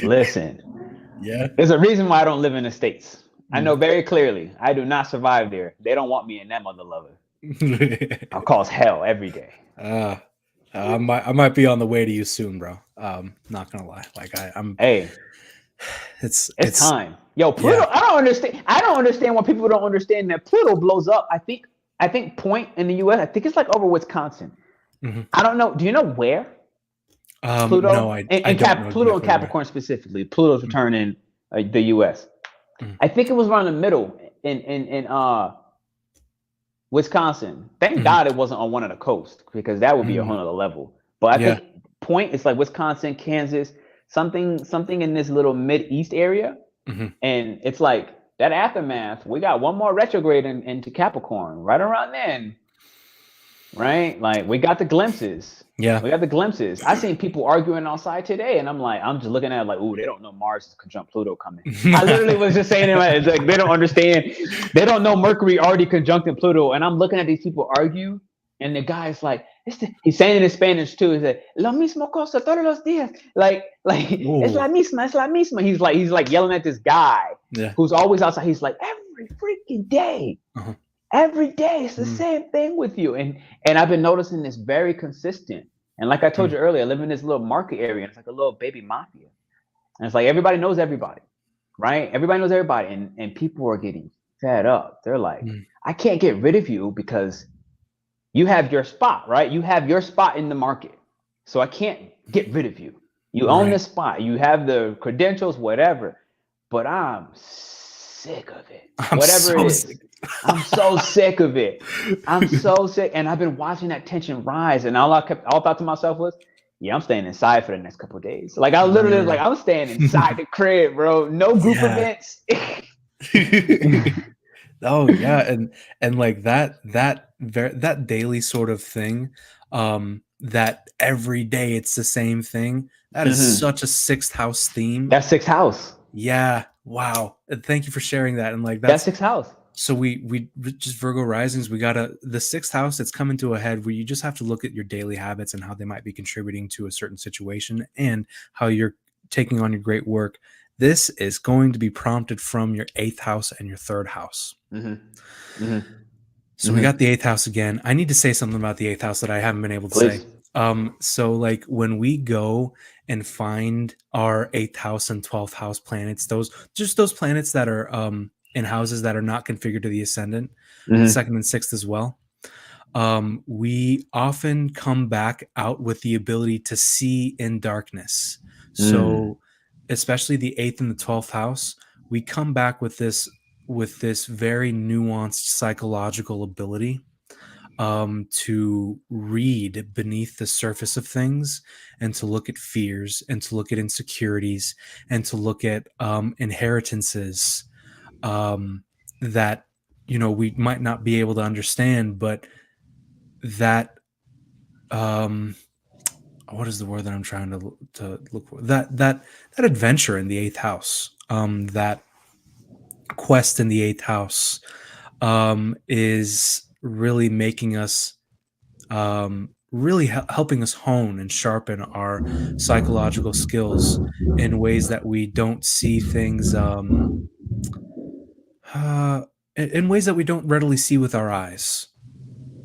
Listen. Yeah. There's a reason why I don't live in the States. I know very clearly I do not survive there. They don't want me in that mother lover. I'll cause hell every day. I might be on the way to you soon, bro. Not gonna lie. Like I'm. Hey, it's time. Yo, Pluto. Yeah. I don't understand why people don't understand that Pluto blows up. I think point in the U.S. I think it's like over Wisconsin. I don't know. Do you know where? Pluto. No, I don't know Pluto and Capricorn specifically. Pluto's return in the U.S. I think it was around the middle in Wisconsin. Thank God it wasn't on one of the coasts, because that would be a whole other level. But I think point is like Wisconsin, Kansas, something in this little mid-east area. And it's like that aftermath. We got one more retrograde into Capricorn right around then. Right? Like we got the glimpses. Yeah. We got the glimpses. I seen people arguing outside today, and I'm just looking at it like, ooh, they don't know Mars is conjunct Pluto coming. I literally was just saying it like they don't understand. They don't know Mercury already conjunct in Pluto. And I'm looking at these people argue, and the guy's like, he's saying it in Spanish too. He's like, lo mismo cosa todos los días. Like es la misma. He's like yelling at this guy who's always outside. He's like, every freaking day. Every day it's the same thing with you. And I've been noticing this very consistent. And like I told you earlier, I live in this little market area, and it's like a little baby mafia. And it's like everybody knows everybody, right? Everybody knows everybody. And people are getting fed up. They're like, I can't get rid of you because you have your spot, right? You have your spot in the market. So I can't get rid of you. You own this spot. You have the credentials, whatever. But I'm sick of it. Whatever it is. I'm so sick of it. I'm so sick. And I've been watching that tension rise. And all I thought to myself was, I'm staying inside for the next couple of days. Like I literally was like, I'm staying inside the crib, bro. No group events. Oh yeah. And like that daily sort of thing, that every day it's the same thing. That is such a sixth house theme. That's sixth house. Yeah. Wow. And thank you for sharing that. And like that's sixth house. So we just Virgo risings, we got the sixth house. It's coming to a head where you just have to look at your daily habits and how they might be contributing to a certain situation and how you're taking on your great work. This is going to be prompted from your 8th house and your 3rd house. So we got the 8th house again. I need to say something about the 8th house that I haven't been able to say. So like when we go and find our 8th house and 12th house planets, those planets that are in houses that are not configured to the ascendant, 2nd and 6th as well, we often come back out with the ability to see in darkness. So especially the 8th and the 12th house, we come back with this very nuanced psychological ability to read beneath the surface of things, and to look at fears, and to look at insecurities, and to look at inheritances that we might not be able to understand, but that what is the word that I'm trying to look for? That adventure in the 8th house, that quest in the 8th house, is really making us, really helping us hone and sharpen our psychological skills in ways that we don't see things, uh, in ways that we don't readily see with our eyes.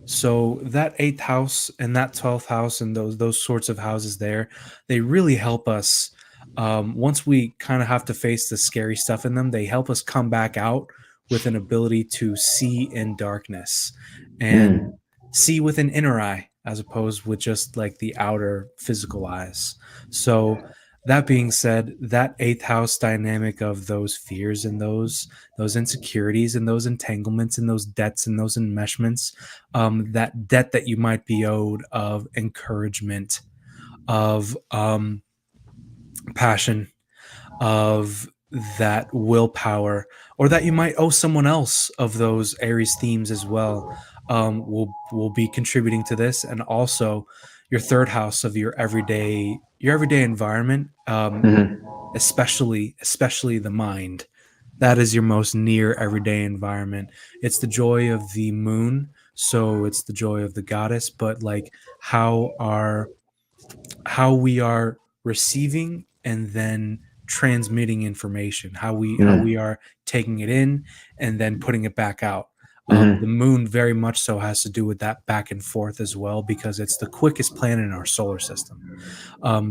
So that 8th house and that 12th house and those sorts of houses there, they really help us. Once we kind of have to face the scary stuff in them, they help us come back out with an ability to see in darkness and see with an inner eye, as opposed with just like the outer physical eyes. So that being said, that 8th house dynamic of those fears and those insecurities and those entanglements and those debts and those enmeshments, that debt that you might be owed of encouragement, of passion, of that willpower, or that you might owe someone else, of those Aries themes as well, will be contributing to this. And also your 3rd house of your everyday environment, especially the mind. That is your most near everyday environment. It's the joy of the moon, so it's the joy of the goddess, but like how we are receiving and then transmitting information, how we are taking it in and then putting it back out. The moon very much so has to do with that back and forth as well, because it's the quickest planet in our solar system.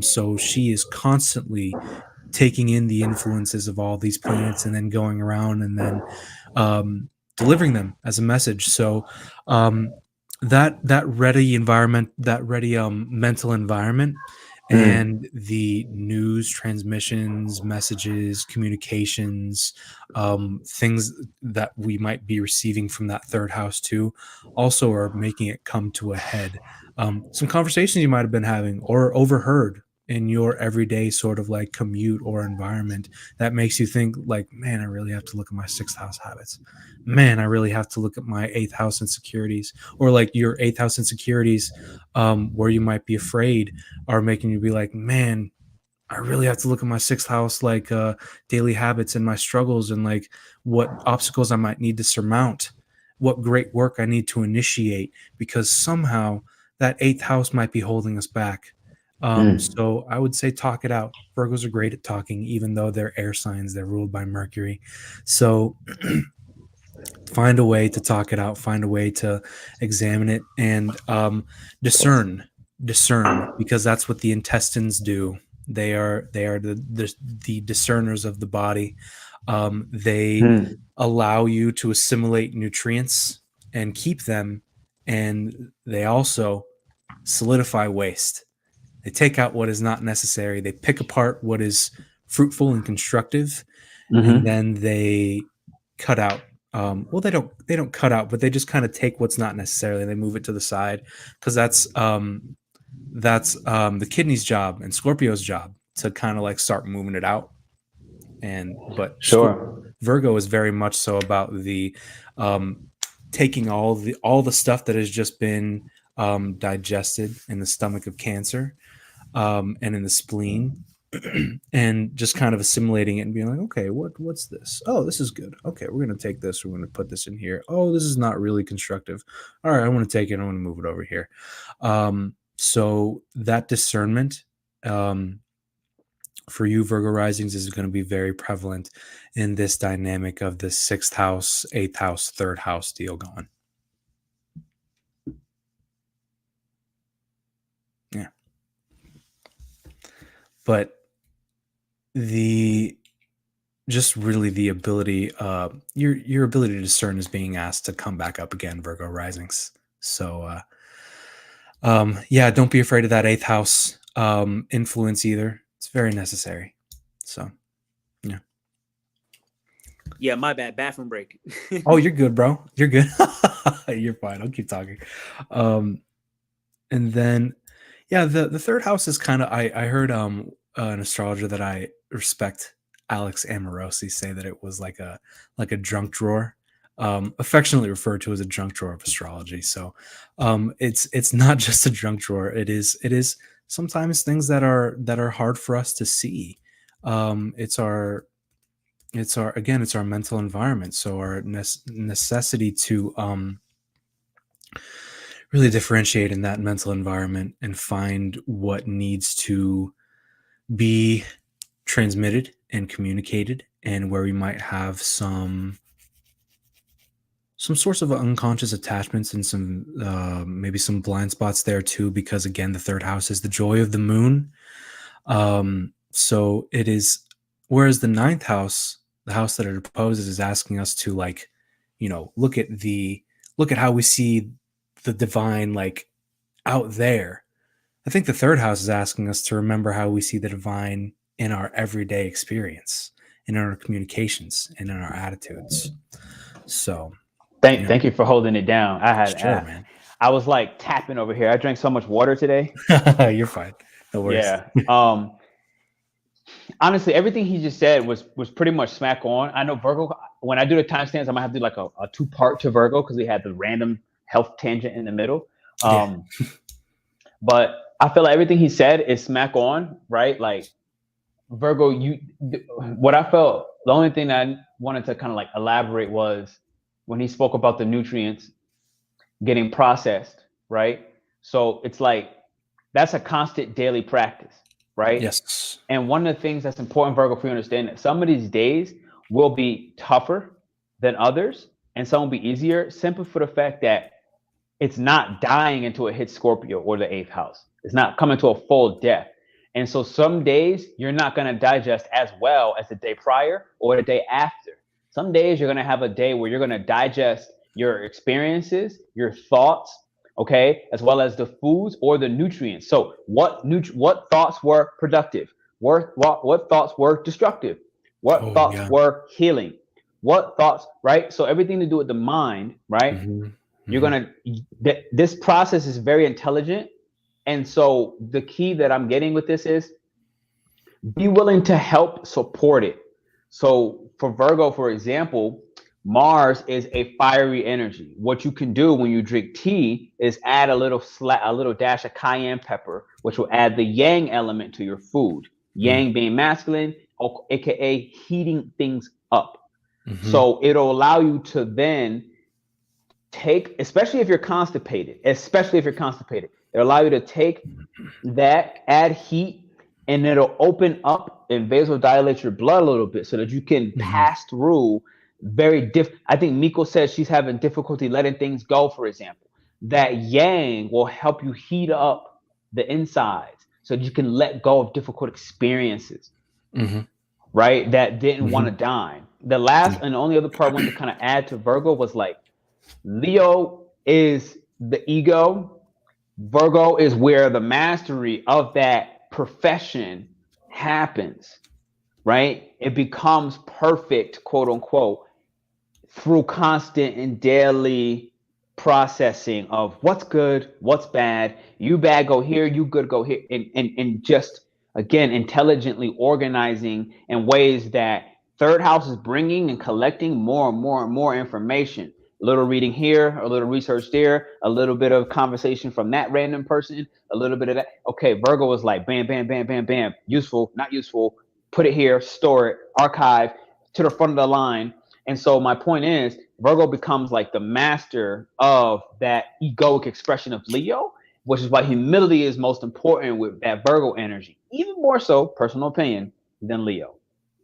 So she is constantly taking in the influences of all these planets and then going around and then delivering them as a message. So that ready environment, that ready mental environment, and the news transmissions, messages, communications, things that we might be receiving from that 3rd house too, also are making it come to a head. Some conversations you might have been having or overheard in your everyday sort of like commute or environment, that makes you think like, man, I really have to look at my 6th house habits. Man, I really have to look at my 8th house insecurities, or like your 8th house insecurities, where you might be afraid, are making you be like, man, I really have to look at my 6th house, like daily habits and my struggles, and like what obstacles I might need to surmount, what great work I need to initiate, because somehow that 8th house might be holding us back. So I would say talk it out. Virgos are great at talking, even though they're air signs, they're ruled by Mercury. So find a way to talk it out, find a way to examine it, and discern, because that's what the intestines do. They are the discerners of the body. They allow you to assimilate nutrients and keep them, and they also solidify waste. They take out what is not necessary. They pick apart what is fruitful and constructive, and then they cut out. Well, they don't cut out, but they just kind of take what's not necessary and they move it to the side, because that's the kidney's job and Scorpio's job to kind of like start moving it out. But Virgo is very much so about the taking all the stuff that has just been digested in the stomach of Cancer, and in the spleen, and just kind of assimilating it and being like, okay, what's this? Oh, this is good. Okay, we're going to take this. We're going to put this in here. Oh, this is not really constructive. All right, I want to take it. I want to move it over here. So that discernment, for you Virgo risings, is going to be very prevalent in this dynamic of the 6th house, 8th house, 3rd house deal going. Yeah. But just really the ability, your ability to discern is being asked to come back up again, Virgo risings. So yeah, don't be afraid of that 8th house influence either. It's very necessary. So, yeah. Yeah, my bad. Bathroom break. Oh, you're good, bro. You're good. You're fine. I'll keep talking. And then, yeah, the third house is kind of. I heard an astrologer that I respect, Alex Amorosi, say that it was like a junk drawer, affectionately referred to as a junk drawer of astrology. So, it's not just a junk drawer. It is sometimes things that are hard for us to see. It's our mental environment. So our necessity to really differentiate in that mental environment and find what needs to be transmitted and communicated, and where we might have some sorts of unconscious attachments and some maybe some blind spots there too, because again, the third house is the joy of the moon. So it is, whereas the ninth house, the house that it opposes, is asking us to, like, look at how we see the divine, like, out there. I think the third house is asking us to remember how we see the divine in our everyday experience, in our communications, and in our attitudes. So Thank you for holding it down. sure, man. I was like tapping over here. I drank so much water today. You're fine. No worries. Yeah. Honestly, everything he just said was pretty much smack on. I know Virgo, when I do the timestamps, I'm gonna have to do like a 2-part to Virgo, because we had the random health tangent in the middle. But I feel like everything he said is smack on, right? Like, Virgo, what I felt, the only thing that I wanted to kind of like elaborate was when he spoke about the nutrients getting processed, right? So it's like, that's a constant daily practice, right? Yes. And one of the things that's important, Virgo, for you to understand, that some of these days will be tougher than others, and some will be easier, simply for the fact that it's not dying until it hits Scorpio or the 8th house. It's not coming to a full death. And so some days you're not going to digest as well as the day prior or the day after. Some days you're going to have a day where you're going to digest your experiences, your thoughts, okay, as well as the foods or the nutrients. So what thoughts were productive? What thoughts were destructive? What thoughts were healing? What thoughts, right? So everything to do with the mind, right? Mm-hmm. You're going to, this process is very intelligent. And so the key that I'm getting with this is be willing to help support it. So for Virgo, for example, Mars is a fiery energy. What you can do when you drink tea is add a little dash of cayenne pepper, which will add the yang element to your food. Yang being masculine, aka heating things up. So it'll allow you to then take, especially if you're constipated, it'll allow you to take that, add heat, and it'll open up and vasodilate your blood a little bit so that you can pass through I think Miko says she's having difficulty letting things go, for example. That yang will help you heat up the insides so that you can let go of difficult experiences, right? That didn't want to dine. The last and only other part I wanted to kind of add to Virgo was like, Leo is the ego. Virgo is where the mastery of that profession happens, right? It becomes perfect, quote unquote, through constant and daily processing of what's good, what's bad. You bad, go here. You good, go here. And just, again, intelligently organizing in ways that third house is bringing and collecting more and more and more information. A little reading here, a little research there, a little bit of conversation from that random person, a little bit of that. Okay, Virgo was like, bam, bam, bam, bam, bam. Useful, not useful. Put it here, store it, archive to the front of the line. And so my point is, Virgo becomes like the master of that egoic expression of Leo, which is why humility is most important with that Virgo energy, even more so, personal opinion, than Leo,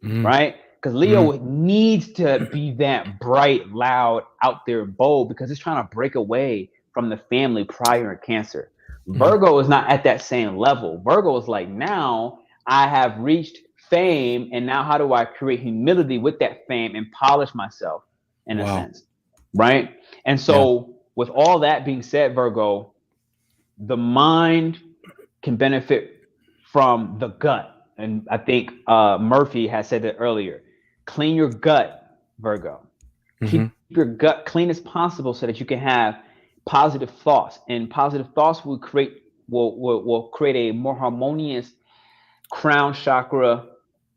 right? Because Leo needs to be that bright, loud, out there, bold, because it's trying to break away from the family prior in Cancer. Virgo is not at that same level. Virgo is like, now I have reached fame, and now how do I create humility with that fame and polish myself in a sense, right? And so with all that being said, Virgo, the mind can benefit from the gut. and I think Murphy has said it earlier. Clean your gut, Virgo. Keep your gut clean as possible so that you can have positive thoughts, and positive thoughts will create a more harmonious crown chakra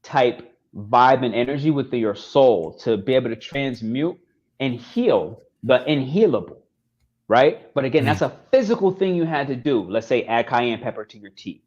type vibe and energy within your soul to be able to transmute and heal the inhealable, right? But again, that's a physical thing you had to do. Let's say add cayenne pepper to your tea.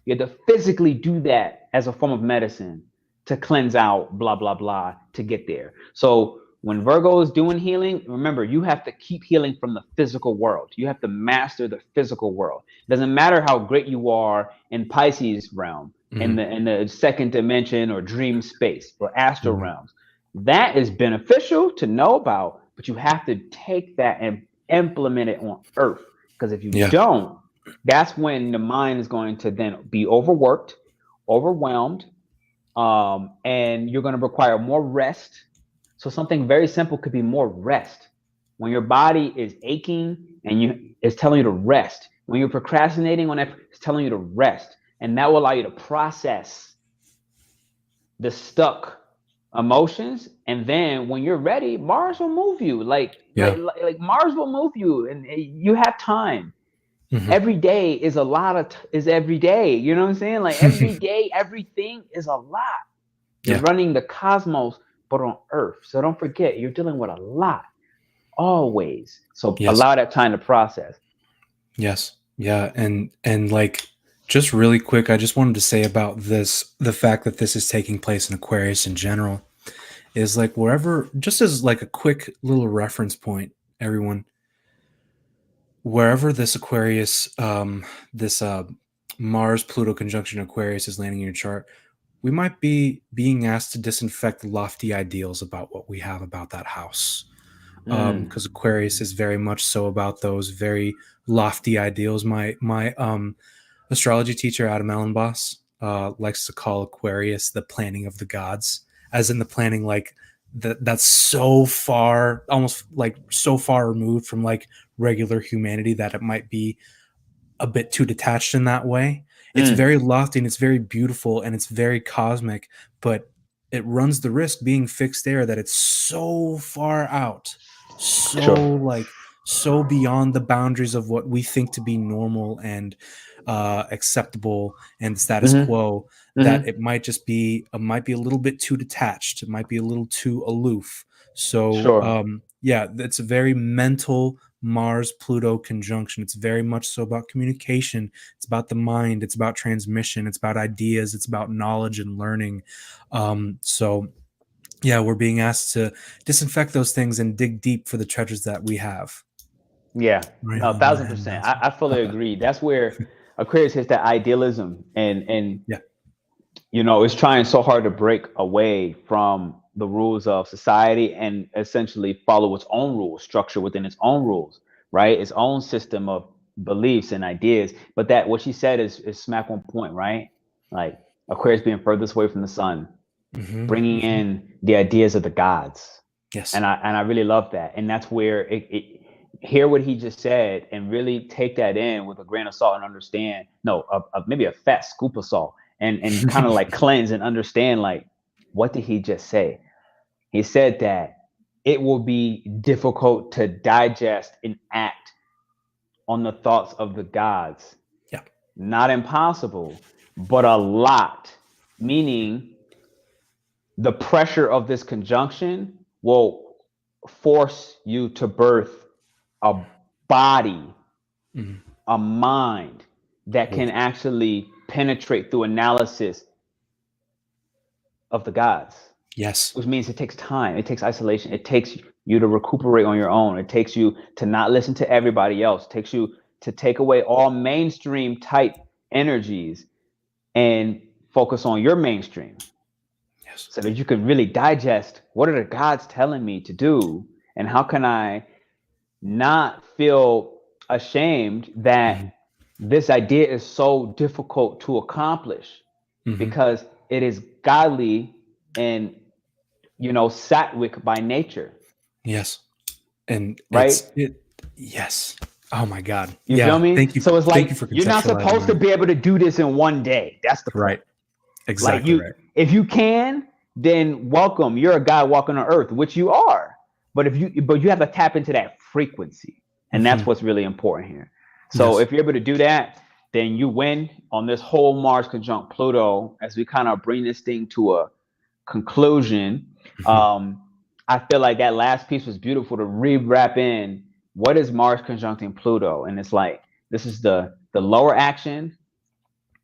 You had to physically do that as a form of medicine to cleanse out blah blah blah to get there. So when Virgo is doing healing, remember, you have to keep healing from the physical world. You have to master the physical world. It doesn't matter how great you are in Pisces realm, in the second dimension or dream space or astral realms. That is beneficial to know about, but you have to take that and implement it on Earth. Because if you don't, that's when the mind is going to then be overworked, overwhelmed, and you're going to require more rest. So something very simple could be more rest. When your body is aching and it's telling you to rest. When you're procrastinating on it, it's telling you to rest. And that will allow you to process the stuck emotions. And then when you're ready, Mars will move you. Like Mars will move you, and you have time. Every day is every day. You know what I'm saying? Like every day, everything is a lot. You're running the cosmos, but on Earth. So don't forget, you're dealing with a lot always. So allow that time to process. Yes. Yeah. And like, just really quick, I just wanted to say about this, the fact that this is taking place in Aquarius in general is like wherever, just as like a quick little reference point, everyone, wherever this Aquarius, this Mars Pluto conjunction Aquarius is landing in your chart, we might be being asked to disinfect lofty ideals about what we have about that house. Because Aquarius is very much so about those very lofty ideals. My astrology teacher, Adam Ellenboss, likes to call Aquarius the planning of the gods, as in the planning like that's so far, almost like so far removed from like regular humanity that it might be a bit too detached in that way. It's very lofty and it's very beautiful and it's very cosmic, but it runs the risk being fixed there that it's so far out, so beyond the boundaries of what we think to be normal and acceptable and status quo that it might just be a little bit too detached. It might be a little too aloof. So it's a very mental Mars Pluto conjunction. It's very much so about communication. It's about the mind. It's about transmission. It's about ideas. It's about knowledge and learning. We're being asked to disinfect those things and dig deep for the treasures that we have. Yeah, right, 1,000%. I fully agree. That's where Aquarius hits that idealism and it's trying so hard to break away from the rules of society and essentially follow its own rules, structure within its own rules, right? Its own system of beliefs and ideas. But that what she said is smack on point, right? Like Aquarius being furthest away from the sun, bringing in the ideas of the gods. Yes. And I really love that. And that's where hear what he just said and really take that in with a grain of salt and understand, maybe a fat scoop of salt and kind of like cleanse and understand, like, what did he just say? He said that it will be difficult to digest and act on the thoughts of the gods. Yeah. Not impossible, but a lot. Meaning the pressure of this conjunction will force you to birth a body, a mind that can actually penetrate through analysis of the gods. Yes. Which means it takes time. It takes isolation. It takes you to recuperate on your own. It takes you to not listen to everybody else. It takes you to take away all mainstream type energies and focus on your mainstream. Yes. So that you can really digest, what are the gods telling me to do? And how can I not feel ashamed that this idea is so difficult to accomplish because it is godly and sattvic by nature. Yes. And right? Yes. Oh my God. You feel me? Thank you. So it's like you you're not supposed to be able to do this in one day. That's the point. Right. Exactly right. If you can, then welcome. You're a God walking on earth, which you are. But you have to tap into that frequency, and that's what's really important here. So if you're able to do that, then you win on this whole Mars conjunct Pluto. As we kind of bring this thing to a conclusion, I feel like that last piece was beautiful to re-wrap in. What is Mars conjuncting Pluto? And it's like this is the lower action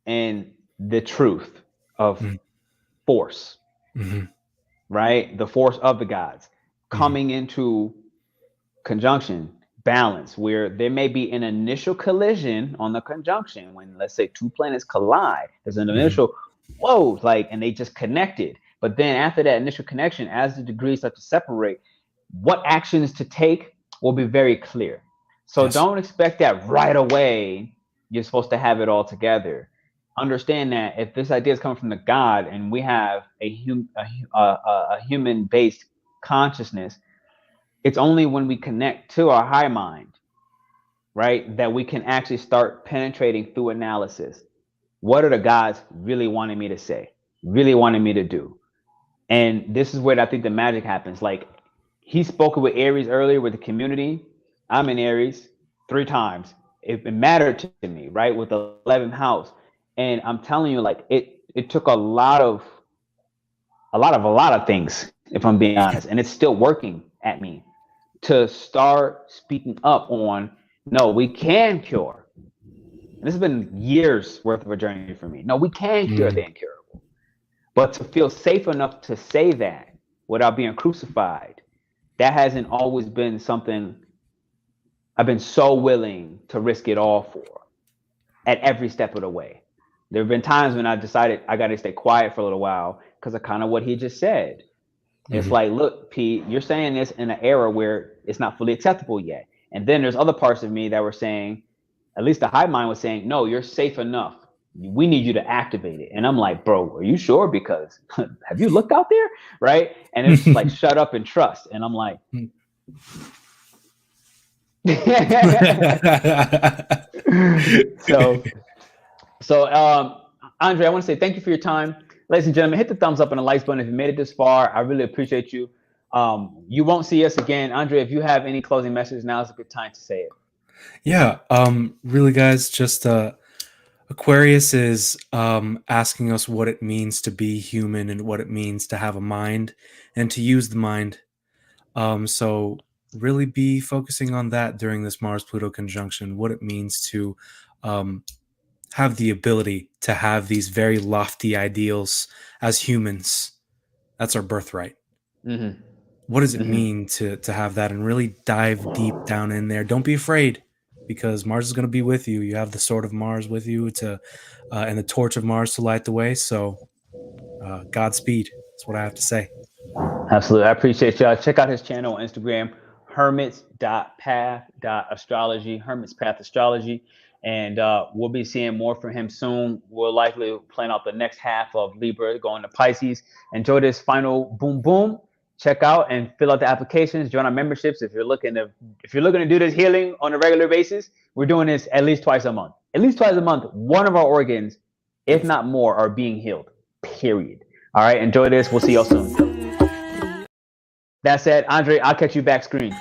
and the truth of force, right? The force of the gods coming into conjunction, balance, where there may be an initial collision on the conjunction when, let's say, two planets collide. There's an initial whoa, like, and they just connected. But then after that initial connection, as the degrees start to separate, what actions to take will be very clear. So don't expect that right away you're supposed to have it all together. Understand that if this idea is coming from the God and we have a human-based consciousness, it's only when we connect to our high mind, right, that we can actually start penetrating through analysis. What are the gods really wanting me to say, really wanting me to do? And this is where I think the magic happens. Like, he spoke with Aries earlier with the community. I'm in Aries 3 times. It mattered to me, right, with the 11th house. And I'm telling you, like, it took a lot of things, if I'm being honest, and it's still working at me to start speaking up on, no, we can cure. And this has been years worth of a journey for me. No, we can cure the incurable. But to feel safe enough to say that without being crucified, that hasn't always been something I've been so willing to risk it all for at every step of the way. There have been times when I decided I got to stay quiet for a little while because of kind of what he just said. It's like, look, Pete, you're saying this in an era where it's not fully acceptable yet. And then there's other parts of me that were saying, at least the high mind was saying, no, you're safe enough. We need you to activate it. And I'm like, bro, are you sure? Because have you looked out there? Right. And it's like, shut up and trust. And I'm like, so Andre, I want to say thank you for your time. Ladies and gentlemen, hit the thumbs up and the likes button if you made it this far. I really appreciate you. You won't see us again. Andre, if you have any closing messages, now is a good time to say it. Yeah, really, guys, just Aquarius is asking us what it means to be human and what it means to have a mind and to use the mind. So really be focusing on that during this Mars-Pluto conjunction, what it means to have the ability to have these very lofty ideals as humans. That's our birthright. What does it mean to have that, and really dive deep down in there? Don't be afraid, because Mars is going to be with you. You have the sword of Mars with you and the torch of Mars to light the way. So Godspeed. That's what I have to say. Absolutely. I appreciate y'all. Check out his channel on Instagram, hermits.path.astrology, Hermits Path Astrology. And we'll be seeing more from him soon. We'll likely plan out the next half of Libra going to Pisces. Enjoy this final boom boom. Check out and fill out the applications. Join our memberships if you're looking to do this healing on a regular basis. We're doing this at least twice a month. At least twice a month, one of our organs, if not more, are being healed. Period. All right, enjoy this. We'll see y'all soon. That said, Andre, I'll catch you back screen.